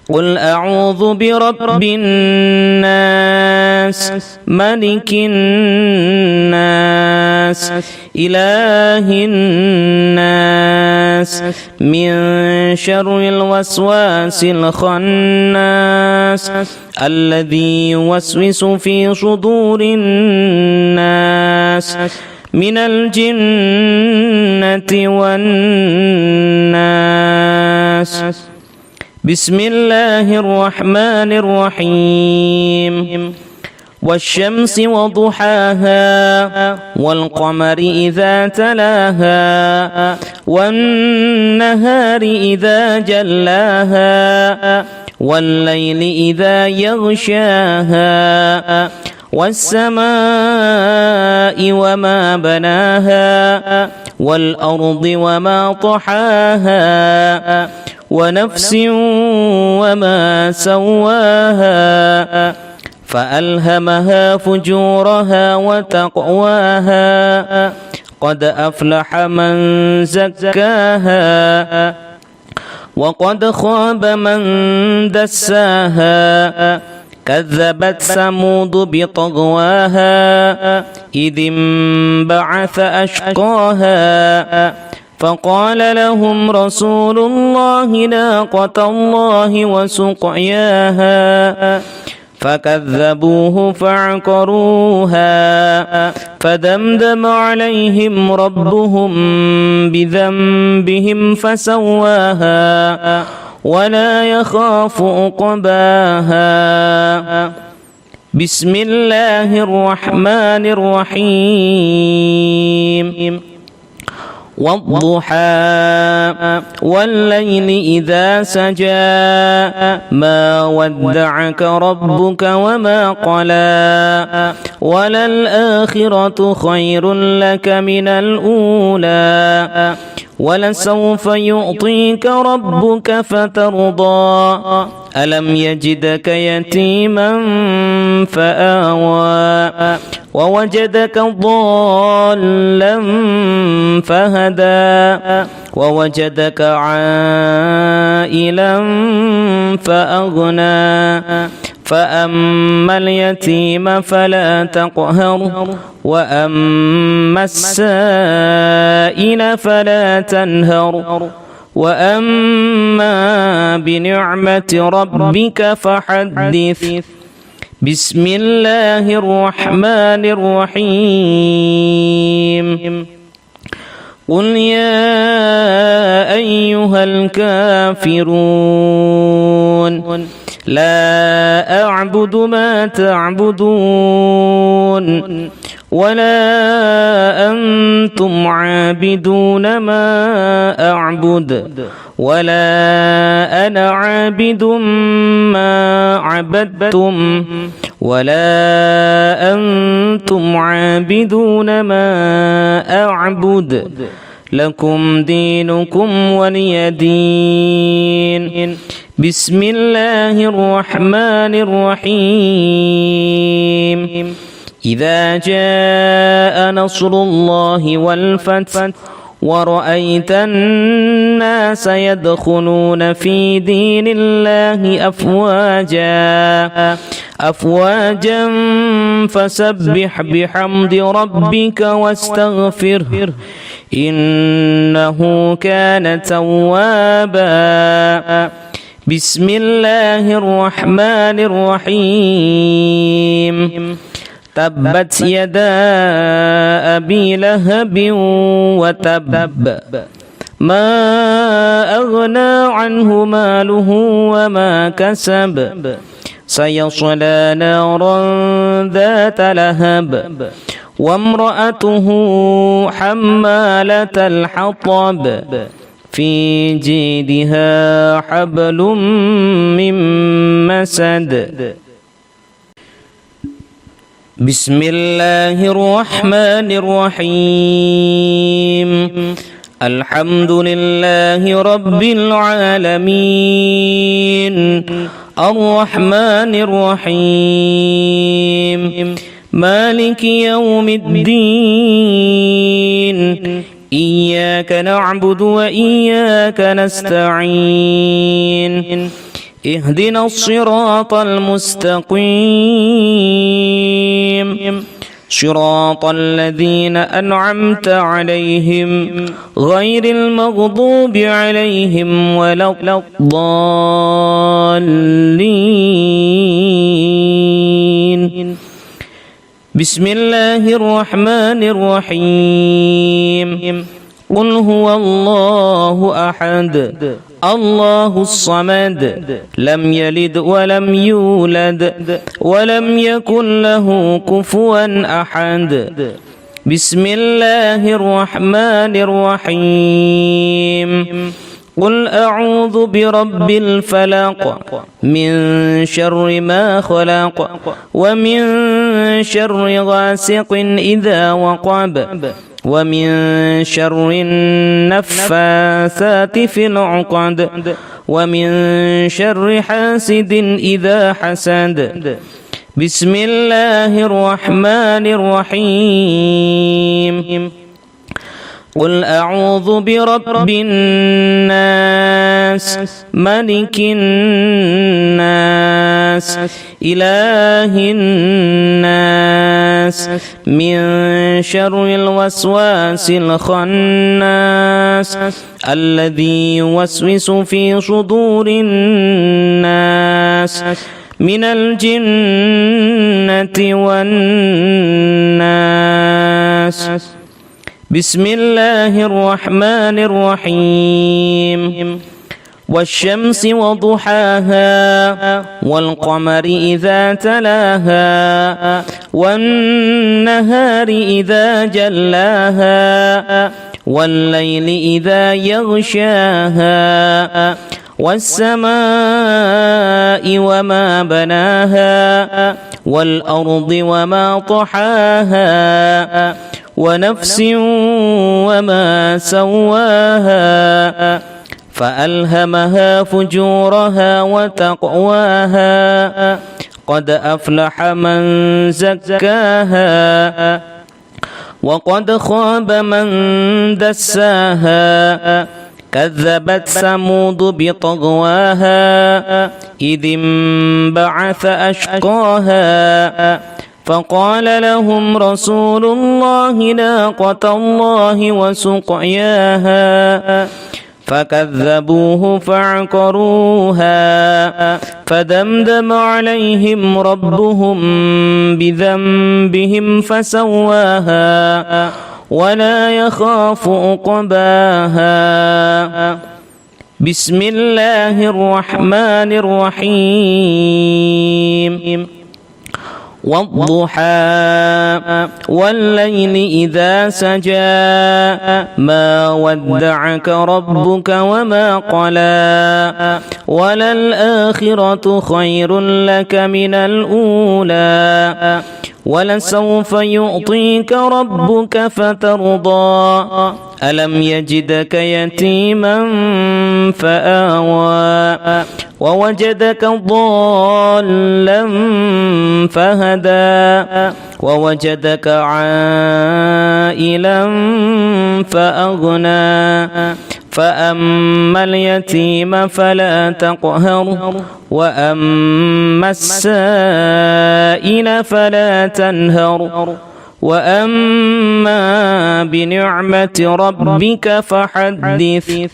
قل أعوذ برب الناس ملك الناس إله الناس من شر الوسواس الخناس الذي يوسوس في صدور الناس من الجنة والناس. بسم الله الرحمن الرحيم. والشمس وضحاها والقمر إذا تلاها والنهار إذا جلاها والليل إذا يغشاها والسماء وما بناها والأرض وما طحاها ونفس وما سواها فألهمها فجورها وتقواها قد أفلح من زكاها وقد خاب من دساها. كذبت ثمود بطغواها إذ انبعث أشقاها فقال لهم رسول الله ناقة الله وسقياها فكذبوه فعقروها فدمدم عليهم ربهم بذنبهم فسواها ولا يخاف عقباها. بسم الله الرحمن الرحيم. والضحى والليل إذا سجى ما ودعك ربك وما قلى وللآخرة خير لك من الأولى ولسوف يعطيك ربك فترضى ألم يجدك يتيما فآوى ووجدك ضالا فهدى ووجدك عائلا فأغنى فأما اليتيم فلا تقهر وأما السائل فلا تنهر وأما بنعمة ربك فحدث. بسم الله الرحمن الرحيم. قل يا أيها الكافرون لا أعبد ما تعبدون ولا أنتم عابدون ما أعبد ولا أنا عابد ما عبدتم ولا أنتم عابدون ما أعبد لكم دينكم ولي دين. بسم الله الرحمن الرحيم. إذا جاء نصر الله والفتح ورأيت الناس يدخلون في دين الله أفواجا فسبح بحمد ربك واستغفره إنه كان توابا. بسم الله الرحمن الرحيم. تبت يدا أبي لهب وتب ما أغنى عنه ماله وما كسب سيصلى نارا ذات لهب وامرأته حمالة الحطب في جيدها حبل من مسد. بسم الله الرحمن الرحيم. الحمد لله رب العالمين الرحمن الرحيم مالك يوم الدين إياك نعبد وإياك نستعين اهدنا الصراط المستقيم صراط الذين أنعمت عليهم غير المغضوب عليهم ولا الضالين. بسم الله الرحمن الرحيم. قل هو الله أحد الله الصمد لم يلد ولم يولد ولم يكن له كفوا أحد. بسم الله الرحمن الرحيم. قل أعوذ برب الفلق من شر ما خلق ومن شر غاسق إذا وقب ومن شر النفاثات في العقد ومن شر حاسد إذا حسد. بسم الله الرحمن الرحيم. قل أعوذ برب الناس ملك الناس إله الناس من شر الوسواس الخناس الذي يوسوس في صدور الناس من الجنة والناس. بسم الله الرحمن الرحيم. والشمس وضحاها والقمر إذا تلاها والنهار إذا جلاها والليل إذا يغشاها والسماء وما بناها والأرض وما طحاها ونفس وما سواها فألهمها فجورها وتقواها قد أفلح من زكاها وقد خاب من دساها. كذبت ثمود بطغواها إذ انبعث أشقاها فقال لهم رسول الله ناقة الله وسقياها فكذبوه فعقروها فدمدم عليهم ربهم بذنبهم فسواها ولا يخاف عقباها. بسم الله الرحمن الرحيم. والضحى والليل إذا سجى ما ودعك ربك وما قلى وللآخرة خير لك من الأولى ولسوف يعطيك ربك فترضى. ألم يجدك يتيما فآوى ووجدك ضالا فهدى ووجدك عائلا فأغنى فأما اليتيم فلا تقهر وأما السائل فلا تنهر وأما بنعمة ربك فحدث.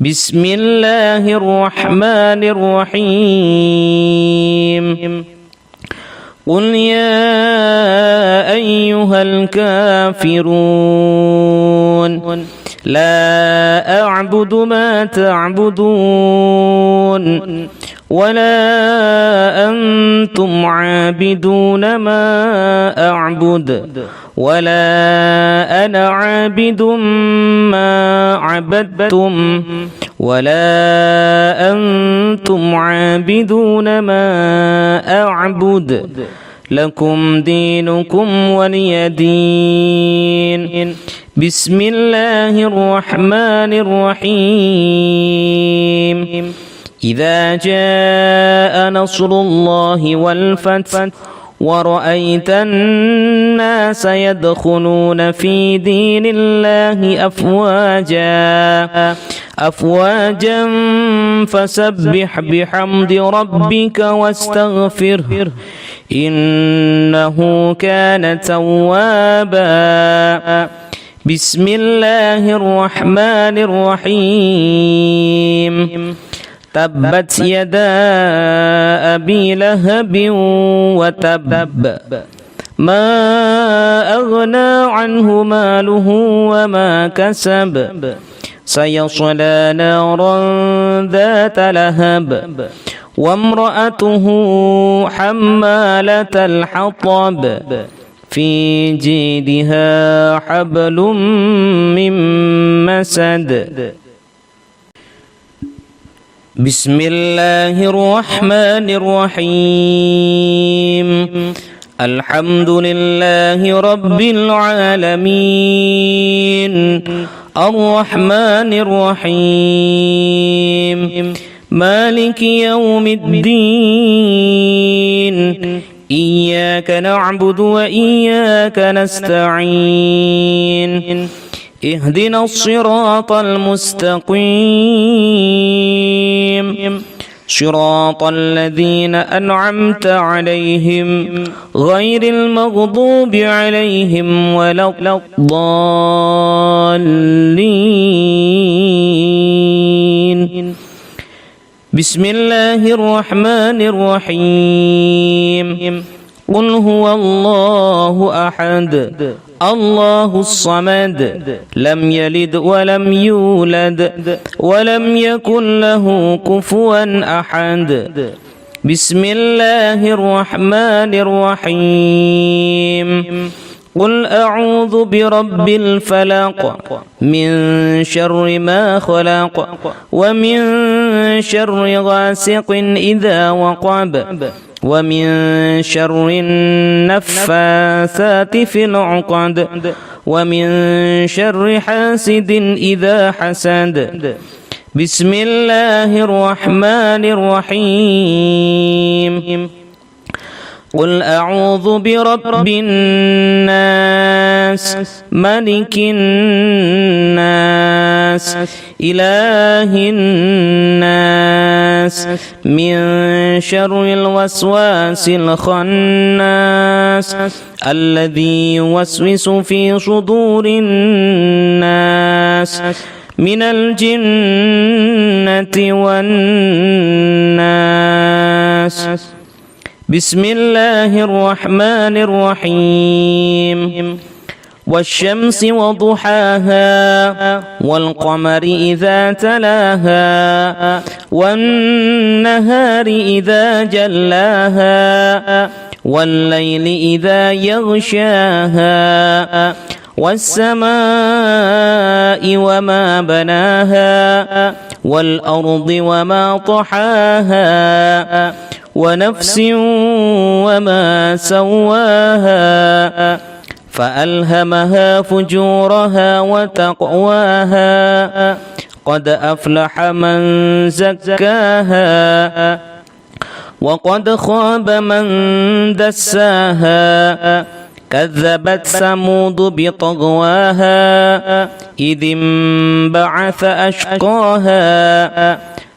بسم الله الرحمن الرحيم. قل يا أيها الكافرون لا أعبد ما تعبدون ولا أنتم عابدون ما أعبد ولا أنا عابد ما عبدتم ولا أنتم عابدون ما أعبد لكم دينكم ولي دين. بسم الله الرحمن الرحيم. إذا جاء نصر الله والفتح ورأيت الناس يدخلون في دين الله أفواجا فسبح بحمد ربك واستغفره إنه كان توابا. بسم الله الرحمن الرحيم. تبت يدا أبي لهب وتب ما أغنى عنه ماله وما كسب سيصلى نارا ذات لهب وامرأته حمالة الحطب في جيدها حبل من مسد. بسم الله الرحمن الرحيم. الحمد لله رب العالمين الرحمن الرحيم مالك يوم الدين إياك نعبد وإياك نستعين اهدنا الصراط المستقيم صراط الذين أنعمت عليهم غير المغضوب عليهم ولا الضالين. بسم الله الرحمن الرحيم قل هو الله أحد الله الصمد لم يلد ولم يولد ولم يكن له كفوا أحد بسم الله الرحمن الرحيم قل أعوذ برب الفلق من شر ما خلق ومن شر غاسق إذا وقب ومن شر النفاثات في العقد ومن شر حاسد إذا حسد بسم الله الرحمن الرحيم قل أعوذ برب الناس ملك الناس إله الناس من شر الوسواس الخناس الذي يوسوس في صدور الناس من الجنة والناس بسم الله الرحمن الرحيم والشمس وضحاها والقمر إذا تلاها والنهار إذا جلاها والليل إذا يغشاها والسماء وما بناها والأرض وما طحاها ونفس وما سواها فألهمها فجورها وتقواها قد أفلح من زكاها وقد خاب من دساها كذبت ثمود بطغواها إذ انبعث أشقاها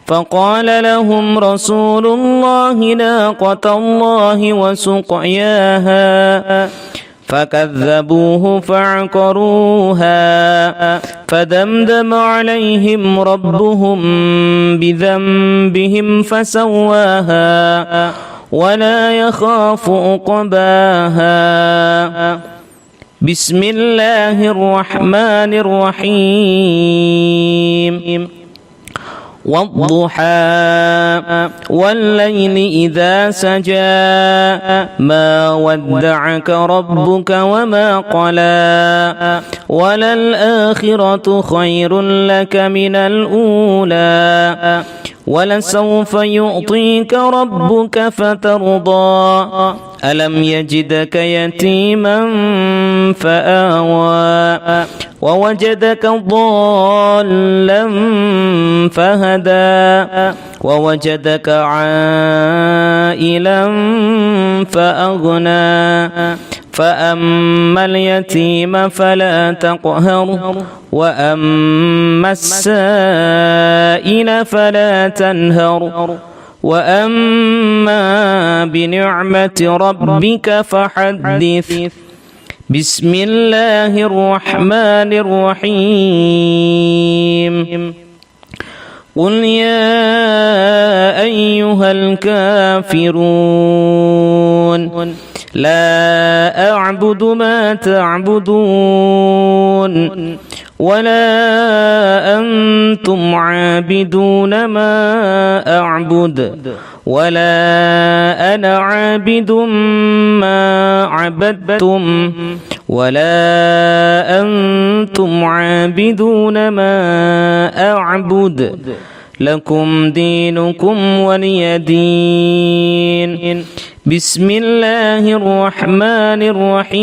فقال لهم رسول الله ناقة الله وسقياها فكذبوه فعقروها فدمدم عليهم ربهم بذنبهم فسواها ولا يخاف عقباها بسم الله الرحمن الرحيم والضحى والليل إذا سجى ما ودعك ربك وما قلى وللآخرة خير لك من الأولى ولسوف يعطيك ربك فترضى ألم يجدك يتيما فآوى ووجدك ضالا فهدى ووجدك عائلا فأغنى فأما اليتيم فلا تقهر وأما السائل فلا تنهر وأما بنعمة ربك فحدث بسم الله الرحمن الرحيم قل يا أيها الكافرون لا أعبد ما تعبدون ولا أنتم عابدون ما أعبد ولا أنا عابد ما عبدتم ولا أنتم عابدون ما أعبد لكم دينكم ولي دين بسم الله الرحمن الرحيم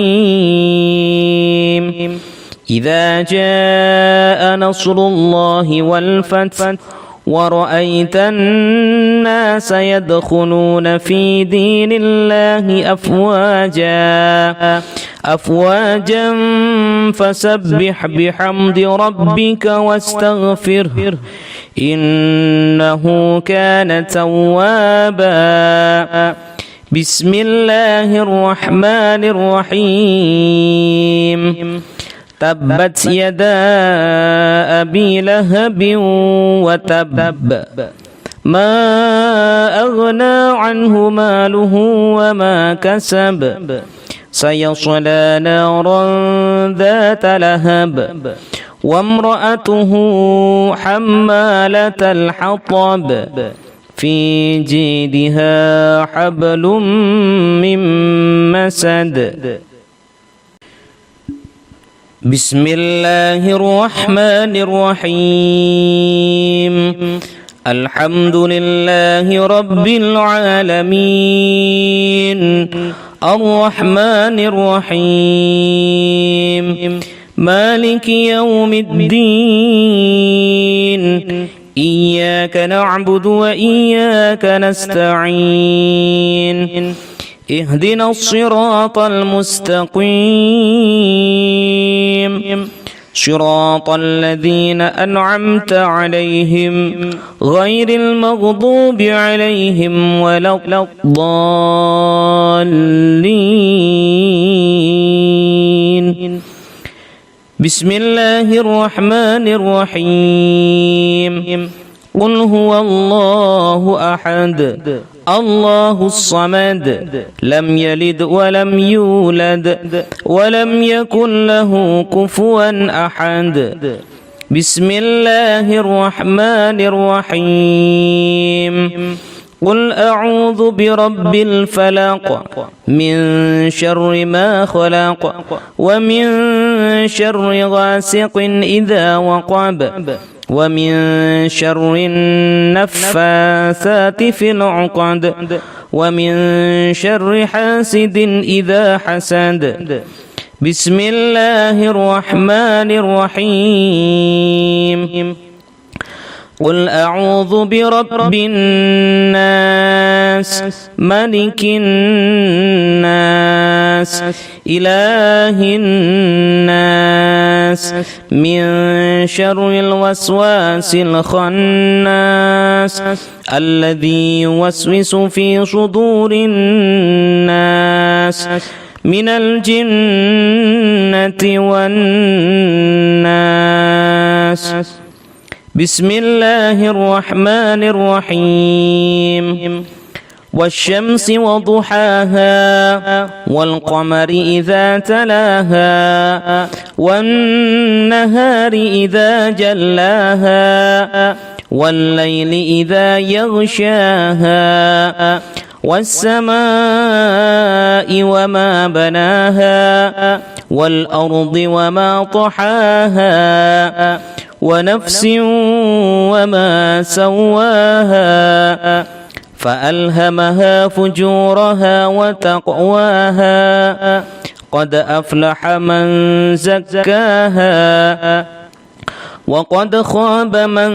إذا جاء نصر الله والفتح ورأيت الناس يدخلون في دين الله أفواجا فسبح بحمد ربك واستغفره إنه كان توابا بسم الله الرحمن الرحيم تبت يدا أبي لهب وتب ما أغنى عنه ماله وما كسب سيصلى نارا ذات لهب وامرأته حمالة الحطب في جيدها حبل من مسد بسم الله الرحمن الرحيم الحمد لله رب العالمين الرحمن الرحيم مالك يوم الدين إياك نعبد وإياك نستعين اهدنا الصراط المستقيم صراط الذين أنعمت عليهم غير المغضوب عليهم ولا الضالين بسم الله الرحمن الرحيم قل هو الله أحد الله الصمد لم يلد ولم يولد ولم يكن له كفوا أحد بسم الله الرحمن الرحيم قل أعوذ برب الفلق من شر ما خلق ومن شر غاسق إذا وقب ومن شر النفاثات في العقد ومن شر حاسد إذا حسد بسم الله الرحمن الرحيم قل أعوذ برب الناس ملك الناس إله الناس من شر الوسواس الخناس الذي يوسوس في صدور الناس من الجنة والناس بسم الله الرحمن الرحيم والشمس وضحاها والقمر إذا تلاها والنهار إذا جلاها والليل إذا يغشاها والسماء وما بناها والأرض وما طحاها ونفس وما سواها فألهمها فجورها وتقواها قد أفلح من زكاها وقد خاب من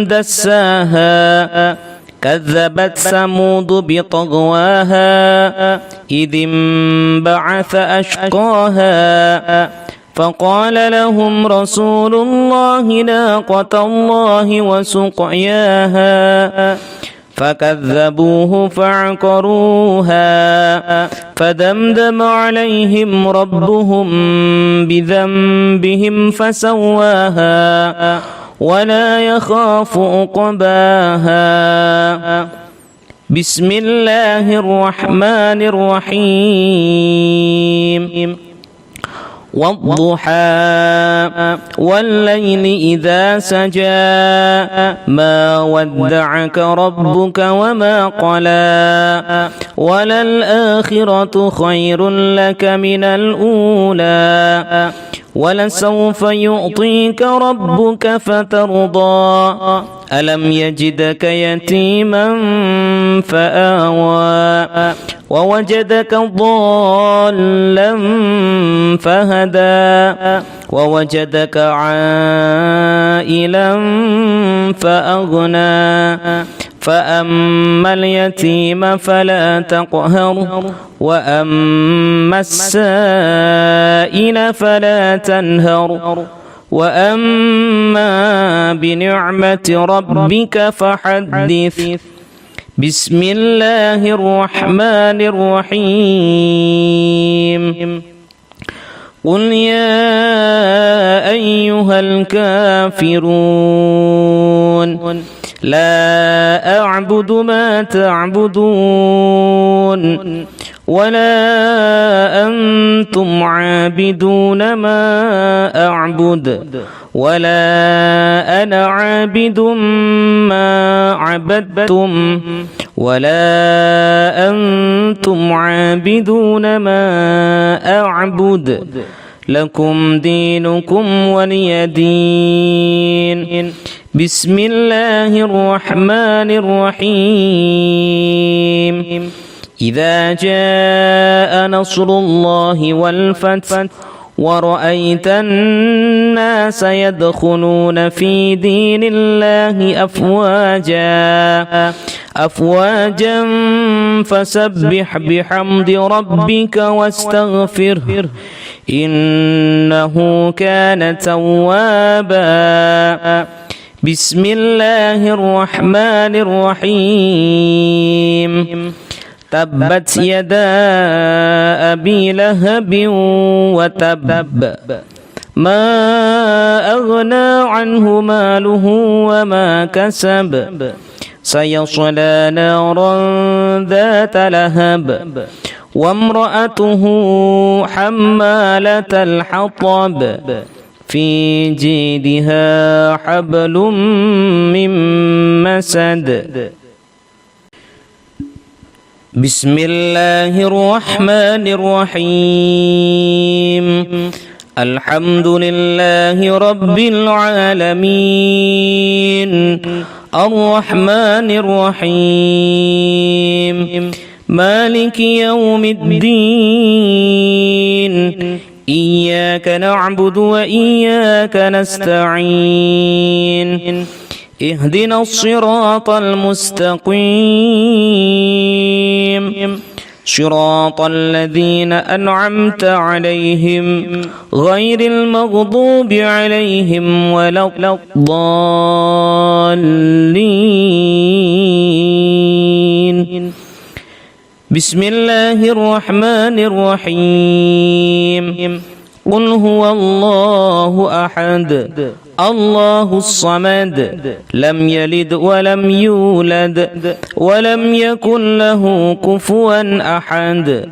دساها كذبت ثمود بطغواها إذ انبعث أشقاها فقال لهم رسول الله ناقة الله وسقياها فكذبوه فعقروها فدمدم عليهم ربهم بذنبهم فسواها ولا يخاف عقباها بسم الله الرحمن الرحيم والضحى والليل إذا سجى ما ودعك ربك وما قلى وللآخرة خير لك من الأولى ولسوف يعطيك ربك فترضى ألم يجدك يتيما فآوى ووجدك ضالا فهدى ووجدك عائلا فأغنى فأما اليتيم فلا تقهر وأما السائل فلا تنهر وأما بنعمة ربك فحدث بسم الله الرحمن الرحيم قل يا أيها الكافرون لا أعبد ما تعبدون ولا أنتم عابدون ما أعبد ولا أنا عابد ما عبدتم ولا أنتم عابدون ما أعبد لكم دينكم ولي دين. بسم الله الرحمن الرحيم. إذا جاء نصر الله والفتح ورأيت الناس يدخلون في دين الله أفواجا فسبح بحمد ربك واستغفره إنه كان توابا. بسم الله الرحمن الرحيم. تبت يدا أبي لهب وتب ما أغنى عنه ماله وما كسب سيصلى نارا ذات لهب وامرأته حمالة الحطب في جيدها حبل من مسد. بسم الله الرحمن الرحيم. الحمد لله رب العالمين الرحمن الرحيم مالك يوم الدين إياك نعبد وإياك نستعين اهدنا الصراط المستقيم صراط الذين أنعمت عليهم غير المغضوب عليهم ولا الضالين. بسم الله الرحمن الرحيم. قل هو الله أحد الله الصمد لم يلد ولم يولد ولم يكن له كفوا أحد.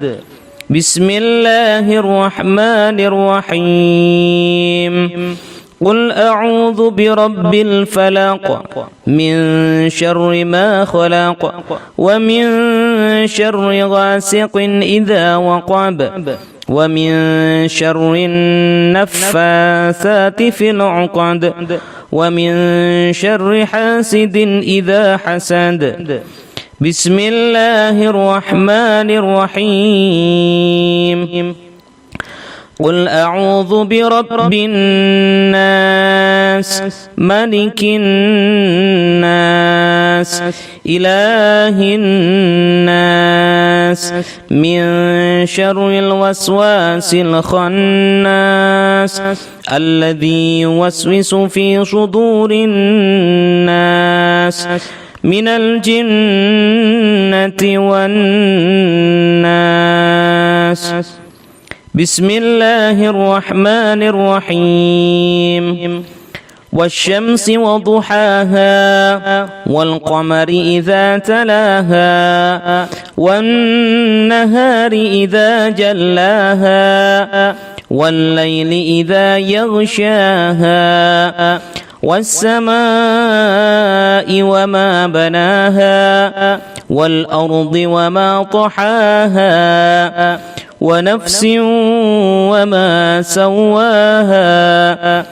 بسم الله الرحمن الرحيم. قل أعوذ برب الفلق من شر ما خلق ومن شر غاسق إذا وقب ومن شر النفاثات في العقد ومن شر حاسد إذا حسد. بسم الله الرحمن الرحيم. قل أعوذ برب الناس ملك الناس إله الناس من شر الوسواس الخناس الذي يوسوس في صدور الناس من الجنة والناس. بسم الله الرحمن الرحيم. والشمس وضحاها والقمر إذا تلاها والنهار إذا جلاها والليل إذا يغشاها والسماء وما بناها والأرض وما طحاها ونفس وما سواها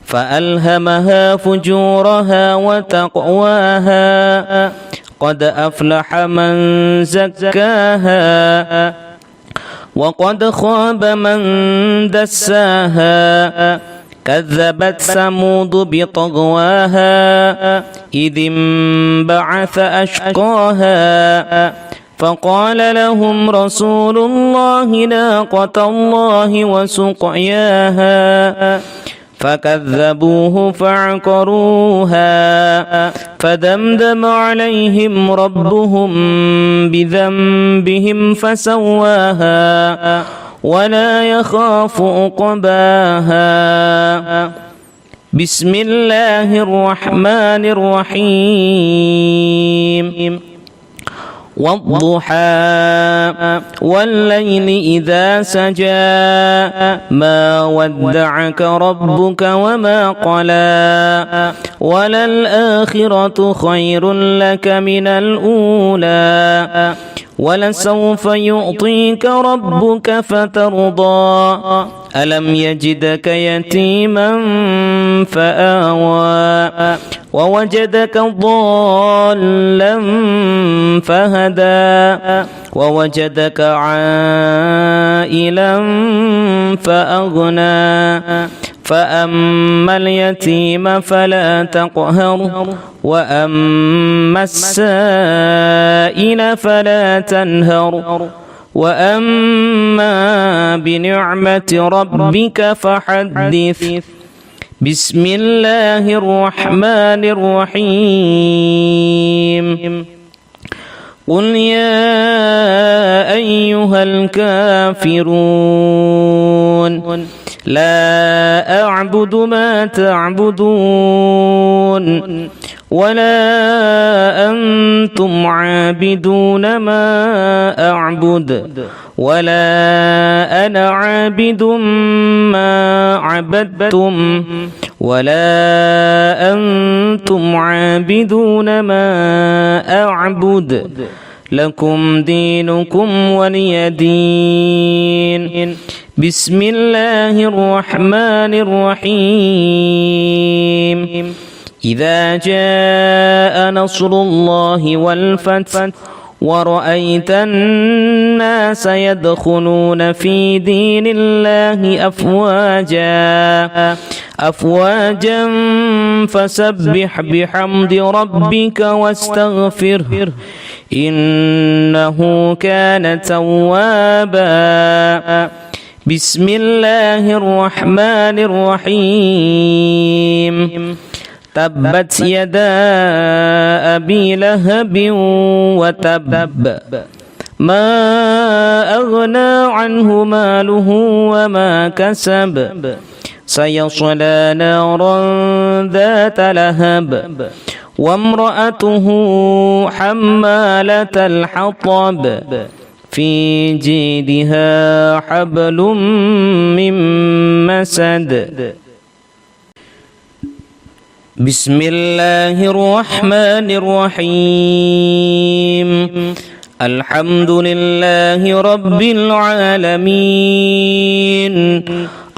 فألهمها فجورها وتقواها قد أفلح من زكاها وقد خاب من دساها. كذبت ثمود بطغواها إذ انبعث أشقاها فقال لهم رسول الله ناقة الله وسقياها فكذبوه فعقروها فدمدم عليهم ربهم بذنبهم فسواها ولا يخاف عقباها. بسم الله الرحمن الرحيم والضحى والليل إذا سجى ما ودعك ربك وما قلى وللآخرة خير لك من الأولى ولسوف يعطيك ربك فترضى ألم يجدك يتيما فآوى ووجدك ضالا فهدى ووجدك عائلا فأغنى فأما اليتيم فلا تقهر وأما السائل فلا تنهر وأما بنعمة ربك فحدث بسم الله الرحمن الرحيم قل يا أيها الكافرون لا أعبد ما تعبدون ولا أنتم عابدون ما أعبد ولا أنا عابد ما عبدتم ولا أنتم عابدون ما أعبد لكم دينكم ولي دين بسم الله الرحمن الرحيم إذا جاء نصر الله والفتح ورأيت الناس يدخلون في دين الله أفواجا فسبح بحمد ربك واستغفره إنه كان توابا بسم الله الرحمن الرحيم تبت يدا أبي لهب وتب ما أغنى عنه ماله وما كسب سيصلى نارا ذات لهب وامرأته حمالة الحطب في جيدها حبل من مسد بسم الله الرحمن الرحيم الحمد لله رب العالمين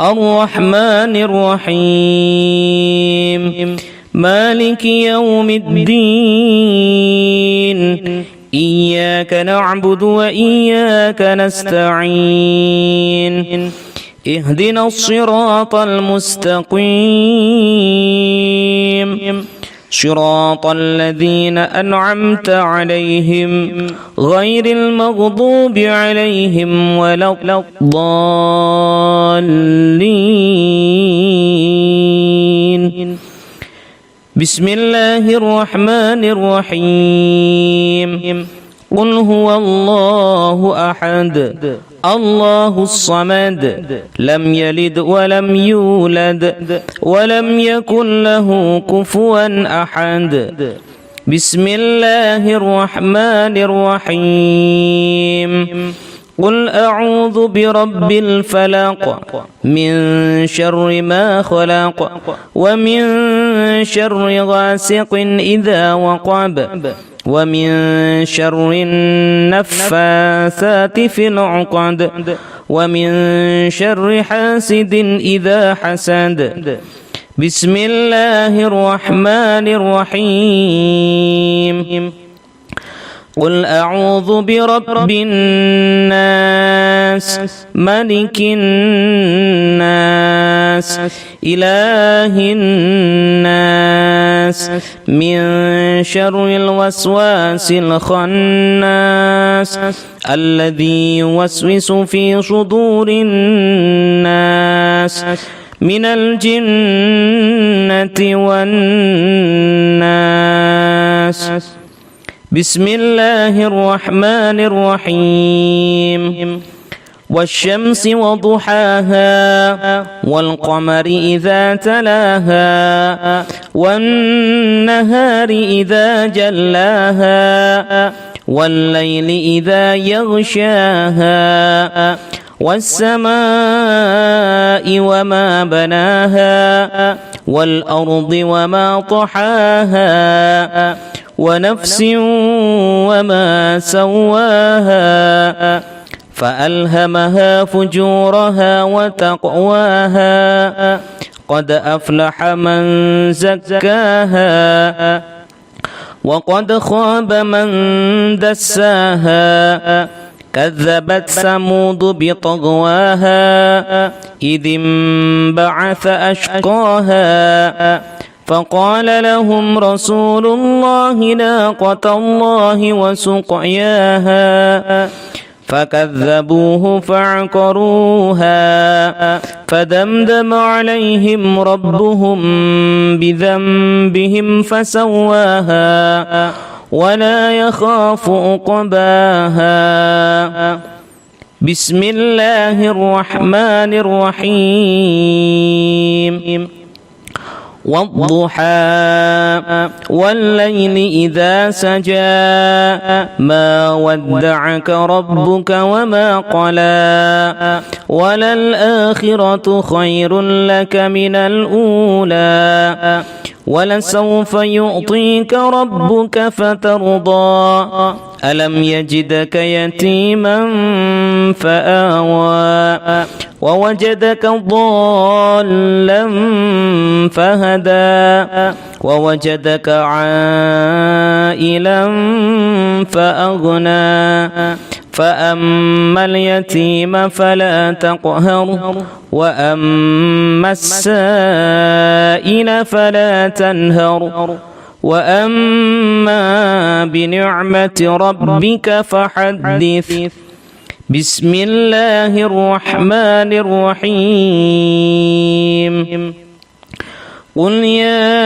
الرحمن الرحيم مالك يوم الدين إياك نعبد وإياك نستعين اهدنا الصراط المستقيم صراط الذين أنعمت عليهم غير المغضوب عليهم ولا الضالين بسم الله الرحمن الرحيم قل هو الله أحد الله الصمد لم يلد ولم يولد ولم يكن له كفوا أحد بسم الله الرحمن الرحيم قل أعوذ برب الفلق من شر ما خلق ومن شر غاسق إذا وقب ومن شر النفاثات في العقد ومن شر حاسد إذا حسد بسم الله الرحمن الرحيم قل أعوذ برب الناس ملك الناس إله الناس من شر الوسواس الخناس الذي يوسوس في صدور الناس من الجنة والناس بسم الله الرحمن الرحيم والشمس وضحاها والقمر إذا تلاها والنهار إذا جلاها والليل إذا يغشاها والسماء وما بناها والأرض وما طحاها ونفس وما سواها فألهمها فجورها وتقواها قد أفلح من زكاها وقد خاب من دساها كذبت ثمود بطغواها إذ انبعث أشقاها فقال لهم رسول الله ناقة الله وسقياها فكذبوه فعقروها فدمدم عليهم ربهم بذنبهم فسواها ولا يخاف عقباها بسم الله الرحمن الرحيم والضحى والليل إذا سجى ما ودعك ربك وما قلى وللآخرة خير لك من الأولى ولسوف يعطيك ربك فترضى ألم يجدك يتيما فآوى ووجدك ضالا فهدى ووجدك عائلا فأغنى فأما اليتيم فلا تقهر وأما السائل فلا تنهر وأما بنعمة ربك فحدث بسم الله الرحمن الرحيم قل يا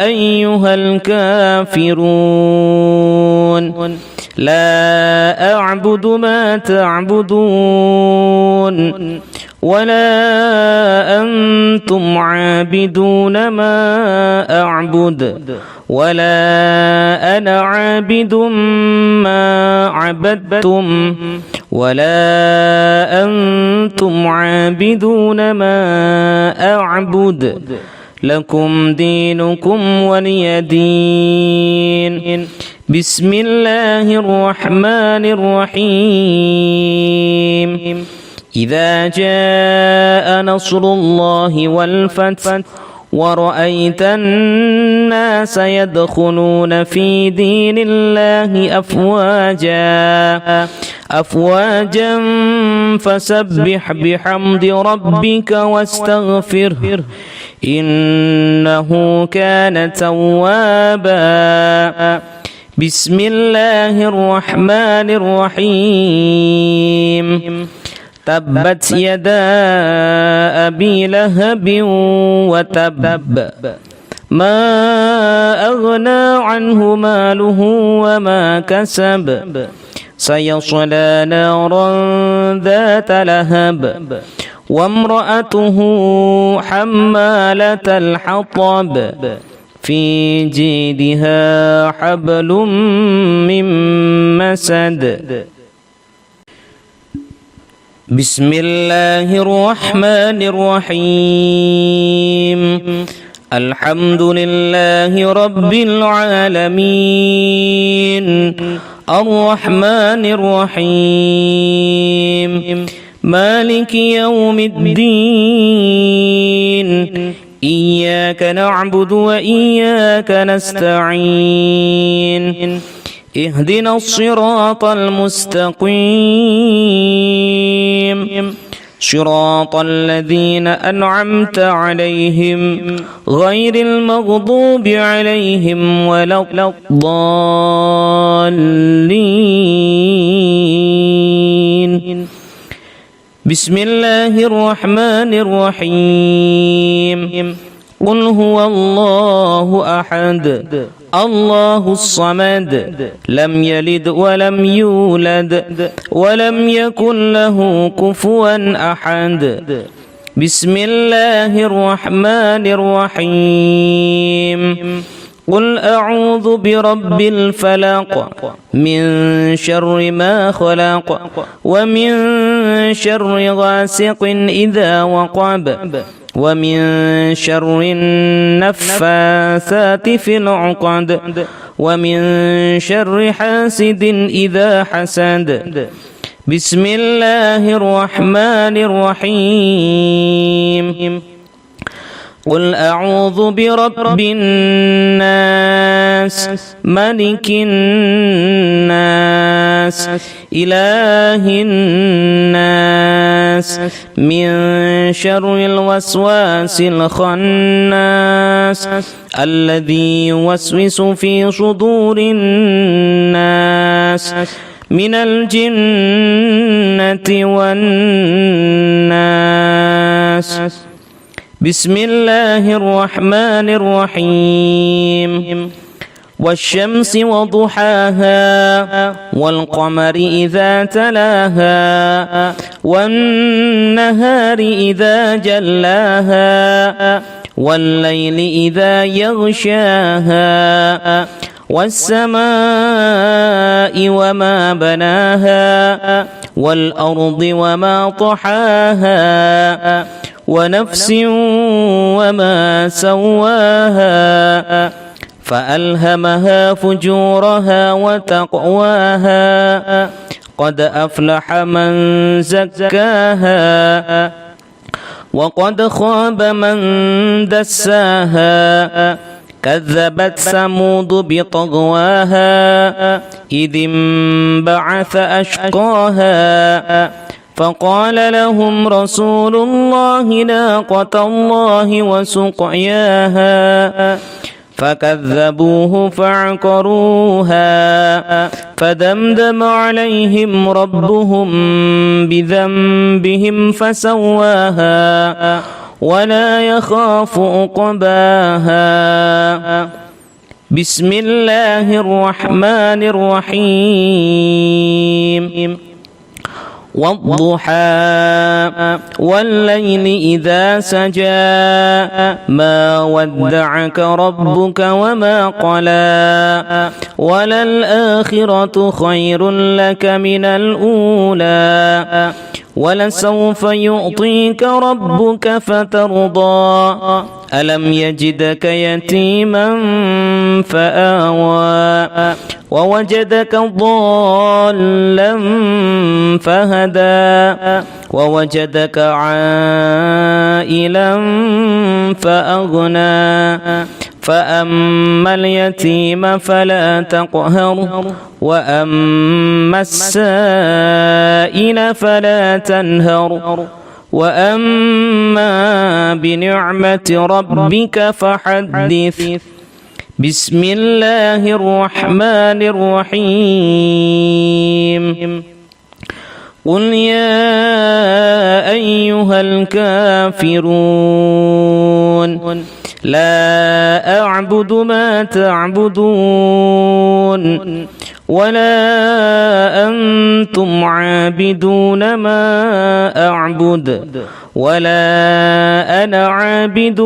أيها الكافرون لا أعبد ما تعبدون ولا أنتم عابدون ما أعبد ولا أنا عابد ما عبدتم ولا أنتم عابدون ما أعبد لكم دينكم ولي دين بسم الله الرحمن الرحيم إذا جاء نصر الله والفتح ورأيت الناس يدخلون في دين الله أفواجا فسبح بحمد ربك واستغفره إنه كان توابا بسم الله الرحمن الرحيم تبت يدا أبي لهب وتب ما أغنى عنه ماله وما كسب سيصلى نارا ذات لهب وامرأته حمالة الحطب في جيدها حبل من مسد بسم الله الرحمن الرحيم الحمد لله رب العالمين الرحمن الرحيم مالك يوم الدين إياك نعبد وإياك نستعين اهدنا الصراط المستقيم صراط الذين أنعمت عليهم غير المغضوب عليهم ولا الضالين بسم الله الرحمن الرحيم قل هو الله أحد الله الصمد لم يلد ولم يولد ولم يكن له كفوا أحد بسم الله الرحمن الرحيم قل أعوذ برب الفلق من شر ما خلق ومن شر غاسق إذا وقب ومن شر النفاثات في العقد ومن شر حاسد إذا حسد بسم الله الرحمن الرحيم قل أعوذ برب الناس ملك الناس إله الناس من شر الوسواس الخناس الذي يوسوس في صدور الناس من الجنة والناس بسم الله الرحمن الرحيم والشمس وضحاها والقمر إذا تلاها والنهار إذا جلاها والليل إذا يغشاها والسماء وما بناها والأرض وما طحاها ونفس وما سواها فألهمها فجورها وتقواها قد أفلح من زكاها وقد خاب من دساها كذبت ثمود بطغواها إذ انبعث أشقاها فقال لهم رسول الله ناقة الله وسقياها فكذبوه فعقروها فدمدم عليهم ربهم بذنبهم فسواها ولا يخاف عقباها بسم الله الرحمن الرحيم والضحى والليل إذا سجى ما ودعك ربك وما قلى وللآخرة خير لك من الأولى ولسوف يعطيك ربك فترضى ألم يجدك يتيما فآوى ووجدك ضالا فهدى ووجدك عائلا فأغنى فأما اليتيم فلا تقهر وأما السائل فلا تنهر وأما بنعمة ربك فحدث بسم الله الرحمن الرحيم قل يا أيها الكافرون لا أعبد ما تعبدون ولا أنتم عابدون ما أعبد ولا أنا عابد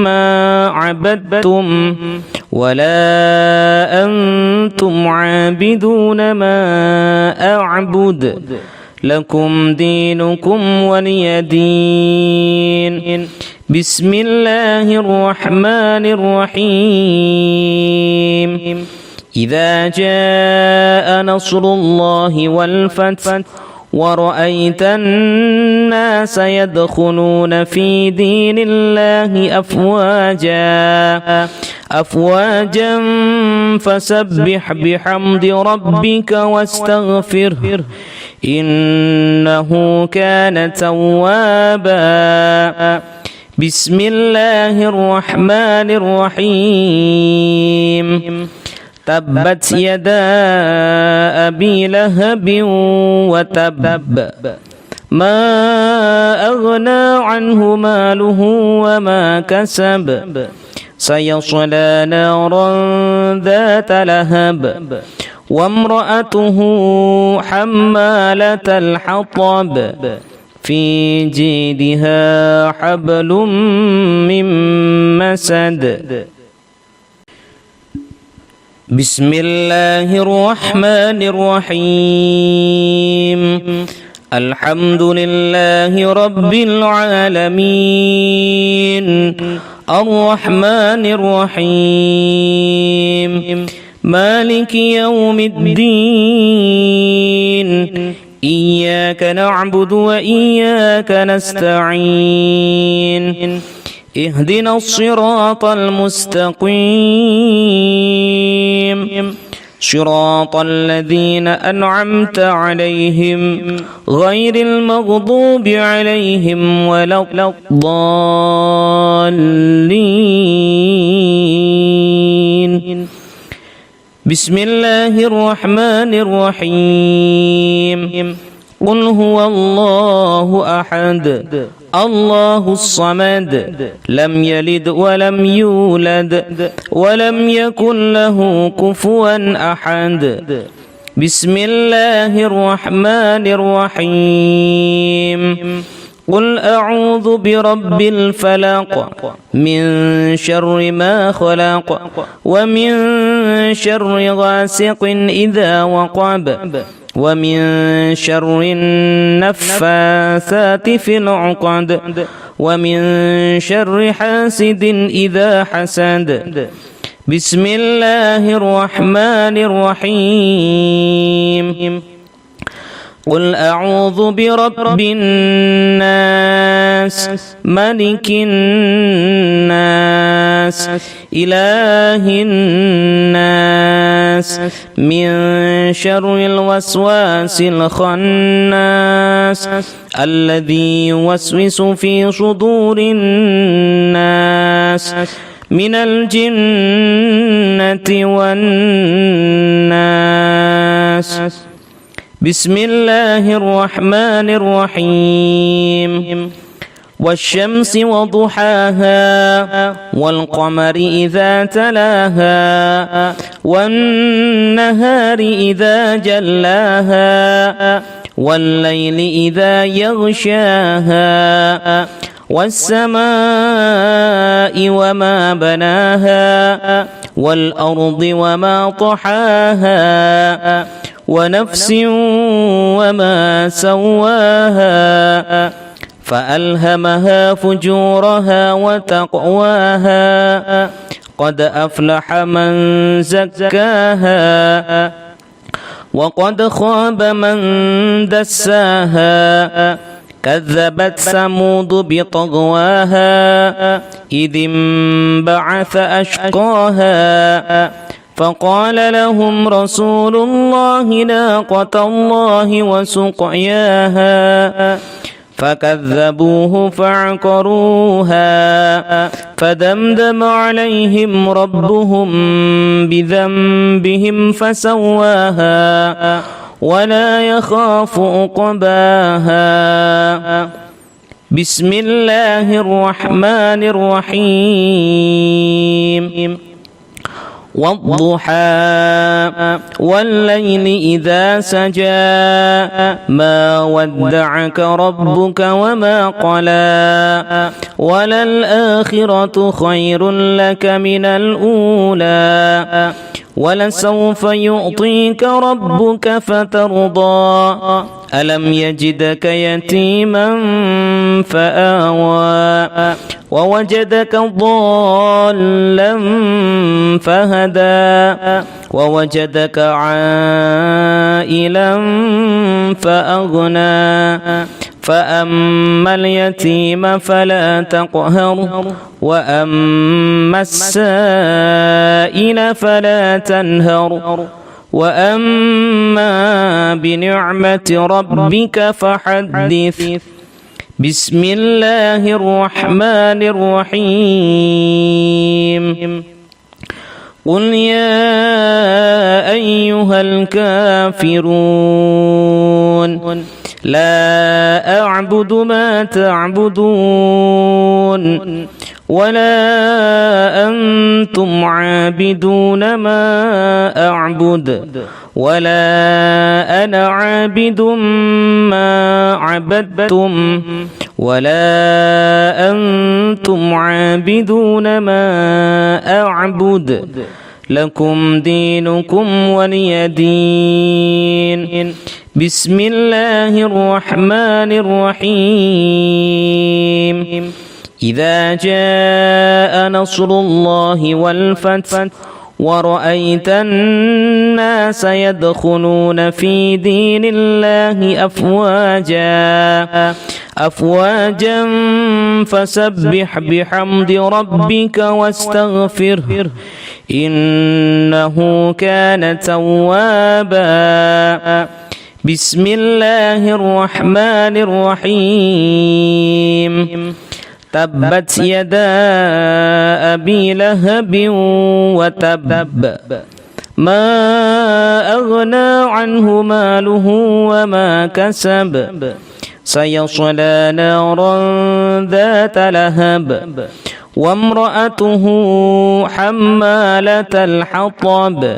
ما عبدتم ولا أنتم عابدون ما أعبد لكم دينكم ولي دين بسم الله الرحمن الرحيم إذا جاء نصر الله والفتح ورأيت الناس يدخلون في دين الله أفواجا فسبح بحمد ربك واستغفره إنه كان توابا بسم الله الرحمن الرحيم تبت يدا أبي لهب وتب ما أغنى عنه ماله وما كسب سيصلى نارا ذات لهب وامرأته حمالة الحطب في جيدها حبل من مسد. بسم الله الرحمن الرحيم. الحمد لله رب العالمين الرحمن الرحيم مالك يوم الدين إياك نعبد وإياك نستعين اهدنا الصراط المستقيم صراط الذين أنعمت عليهم غير المغضوب عليهم ولا الضالين. بسم الله الرحمن الرحيم. قل هو الله أحد الله الصمد لم يلد ولم يولد ولم يكن له كفوا أحد. بسم الله الرحمن الرحيم. قل أعوذ برب الفلق من شر ما خلق ومن شر غاسق إذا وقب ومن شر النفاثات في العقد ومن شر حاسد إذا حسد. بسم الله الرحمن الرحيم. قل أعوذ برب الناس ملك الناس إله الناس من شر الوسواس الخناس الذي يوسوس في صدور الناس من الجنة والناس. بسم الله الرحمن الرحيم. والشمس وضحاها والقمر إذا تلاها والنهار إذا جلاها والليل إذا يغشاها والسماء وما بناها والأرض وما طحاها ونفس وما سواها فألهمها فجورها وتقواها قد أفلح من زكاها وقد خاب من دساها. كذبت ثمود بطغواها إذ انبعث أشقاها فقال لهم رسول الله ناقة الله وسقياها فكذبوه فعقروها فدمدم عليهم ربهم بذنبهم فسواها ولا يخاف عقباها. بسم الله الرحمن الرحيم. والضحى والليل إذا سجى ما ودعك ربك وما قلى وللآخرة خير لك من الأولى ولسوف يعطيك ربك فترضى ألم يجدك يتيما فآوى ووجدك ضالا فهدى ووجدك عائلا فأغنى فأما اليتيم فلا تقهر وأما السائل فلا تنهر وأما بنعمة ربك فحدث. بسم الله الرحمن الرحيم. قل يا أيها الكافرون لا أعبد ما تعبدون ولا أنتم عابدون ما أعبد ولا أنا عابد ما عبدتم ولا أنتم عابدون ما أعبد لكم دينكم ولي دين. بسم الله الرحمن الرحيم. إذا جاء نصر الله والفتح ورأيت الناس يدخلون في دين الله أفواجا فسبح بحمد ربك واستغفره إنه كان توابا. بسم الله الرحمن الرحيم. تبت يدا أبي لهب وتب ما أغنى عنه ماله وما كسب سيصلى نارا ذات لهب وامرأته حمالة الحطب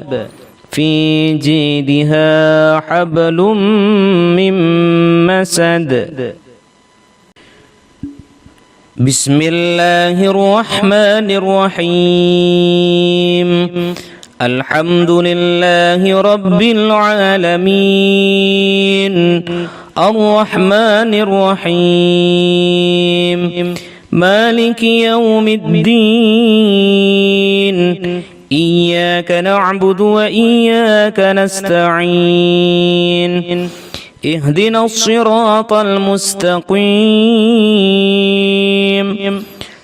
في جيدها حبل من مسد. بسم الله الرحمن الرحيم. الحمد لله رب العالمين الرحمن الرحيم مالك يوم الدين إياك نعبد وإياك نستعين اهدنا الصراط المستقيم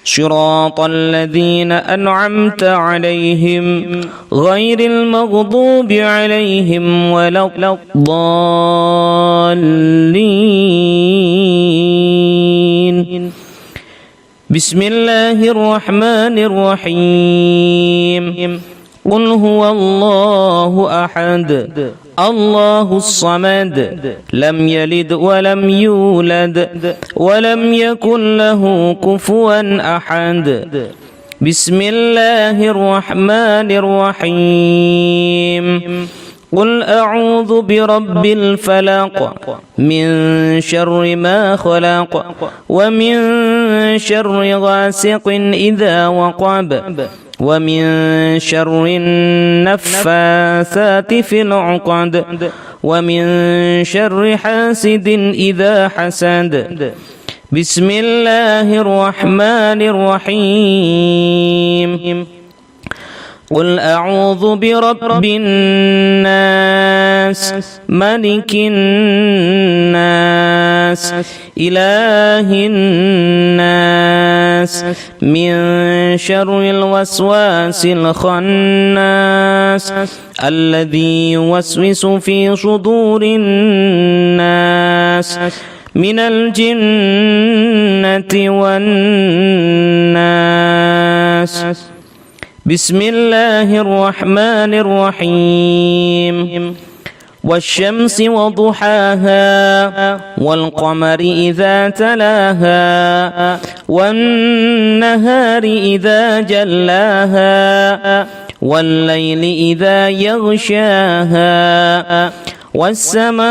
صراط الذين أنعمت عليهم غير المغضوب عليهم ولا الضالين. بسم الله الرحمن الرحيم. قل هو الله أحد الله الصمد لم يلد ولم يولد ولم يكن له كفوا أحد. بسم الله الرحمن الرحيم. قل أعوذ برب الفلق من شر ما خلق ومن شر غاسق إذا وقب ومن شر النفاثات في العقد ومن شر حاسد إذا حسد. بسم الله الرحمن الرحيم. قل أعوذ برب الناس ملك الناس إله الناس من شر الوسواس الخناس الذي يوسوس في صدور الناس من الجنة والناس. بسم الله الرحمن الرحيم. والشمس وضحاها والقمر إذا تلاها والنهار إذا جلاها والليل إذا يغشاها والسماء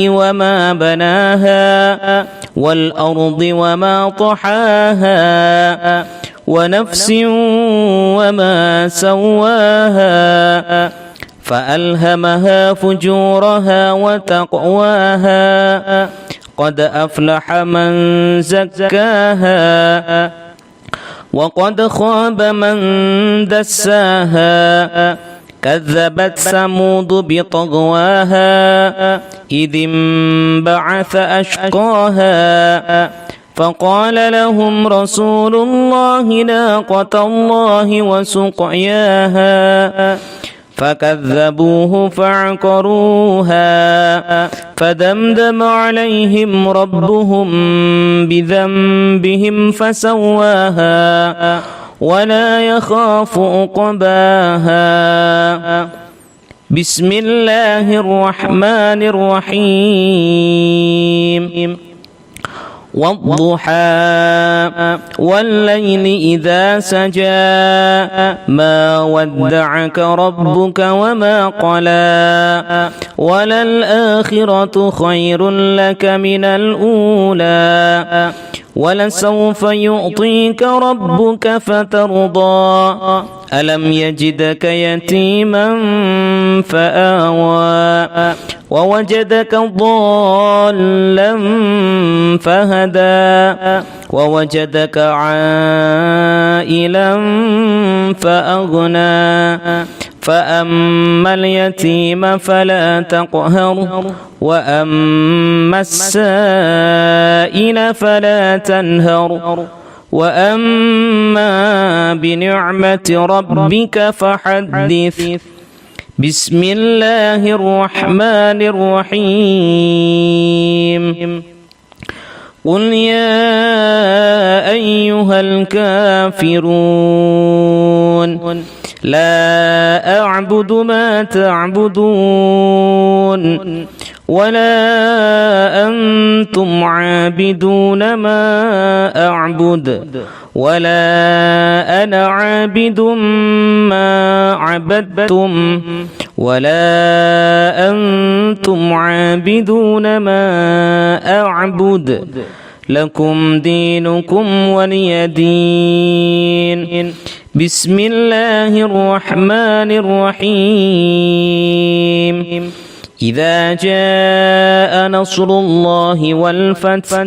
وما بناها والأرض وما طحاها ونفس وما سواها فألهمها فجورها وتقواها قد أفلح من زكاها وقد خاب من دساها. كذبت ثمود بطغواها إذ انبعث أشقاها فقال لهم رسول الله ناقة الله وسقياها فكذبوه فعقروها فدمدم عليهم ربهم بذنبهم فسواها ولا يخاف عقباها. بسم الله الرحمن الرحيم. والضحى والليل إذا سجى ما ودعك ربك وما قلى وللآخرة خير لك من الأولى ولسوف يعطيك ربك فترضى ألم يجدك يتيما فآوى ووجدك ضالا فهدى ووجدك عائلا فأغنى فأما اليتيم فلا تقهر وأما السائل فلا تنهر وأما بنعمة ربك فحدث. بسم الله الرحمن الرحيم. قل يا أيها الكافرون لا أعبد ما تعبدون ولا أنتم عابدون ما أعبد ولا أنا عابد ما عبدتم ولا أنتم عابدون ما أعبد لكم دينكم ولي دين. بسم الله الرحمن الرحيم. إذا جاء نصر الله والفتح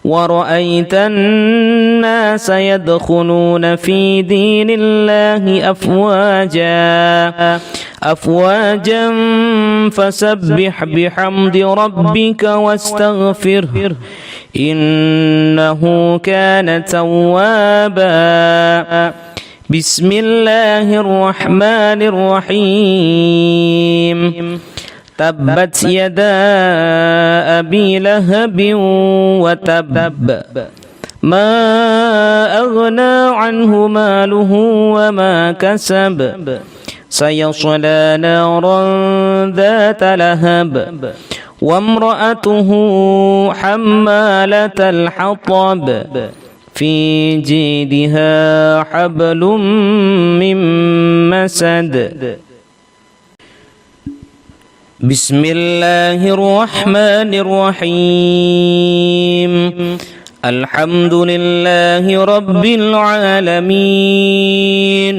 ورأيت الناس يدخلون في دين الله أفواجا فسبح بحمد ربك واستغفره إنه كان توابا. بسم الله الرحمن الرحيم. تبت يدا أبي لهب وتب ما أغنى عنه ماله وما كسب سيصلى نارا ذات لهب وامرأته حمالة الحطب في جيدها حبل من مسد. بسم الله الرحمن الرحيم. الحمد لله رب العالمين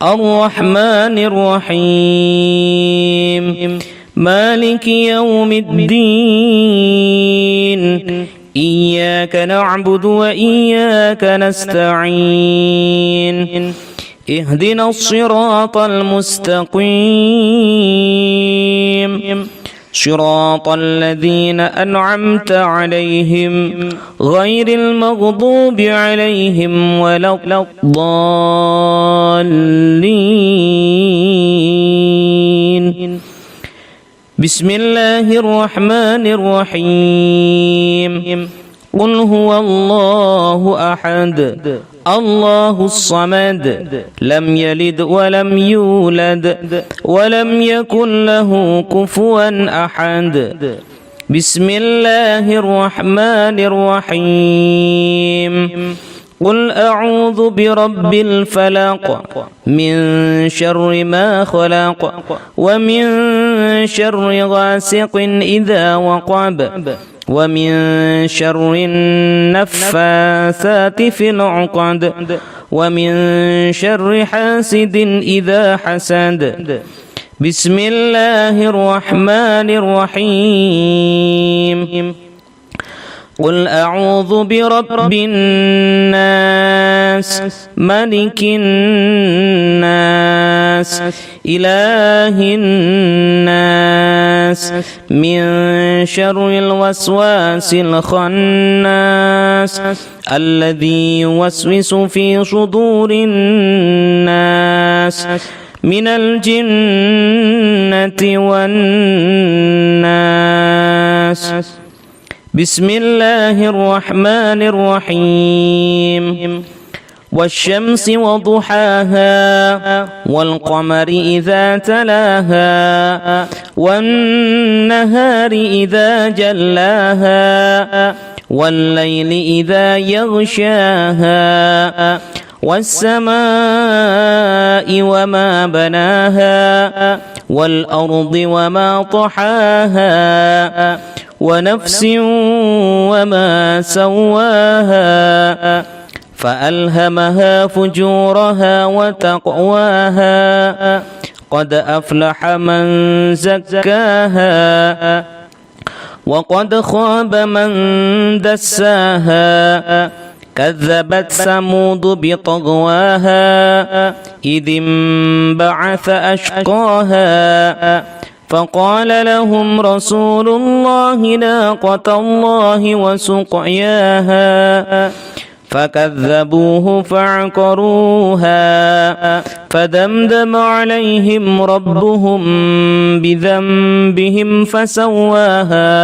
الرحمن الرحيم مالك يوم الدين إياك نعبد وإياك نستعين اهدنا الصراط المستقيم صراط الذين أنعمت عليهم غير المغضوب عليهم ولا الضالين. بسم الله الرحمن الرحيم. قل هو الله أحد الله الصمد لم يلد ولم يولد ولم يكن له كفوا أحد. بسم الله الرحمن الرحيم. قل أعوذ برب الفلق من شر ما خلق ومن شر غاسق إذا وقب ومن شر النفاثات في العقد ومن شر حاسد إذا حسد. بسم الله الرحمن الرحيم. قل أعوذ برب الناس ملك الناس إله الناس من شر الوسواس الخناس الذي يوسوس في صدور الناس من الجنة والناس. بسم الله الرحمن الرحيم. والشمس وضحاها والقمر إذا تلاها والنهار إذا جلاها والليل إذا يغشاها والسماء وما بناها والأرض وما طحاها ونفس وما سواها فألهمها فجورها وتقواها قد أفلح من زكاها وقد خاب من دساها كذبت ثمود بطغواها إذ انبعث أشقاها فقال لهم رسول الله ناقة الله وسقياها فكذبوه فعقروها فدمدم عليهم ربهم بذنبهم فسواها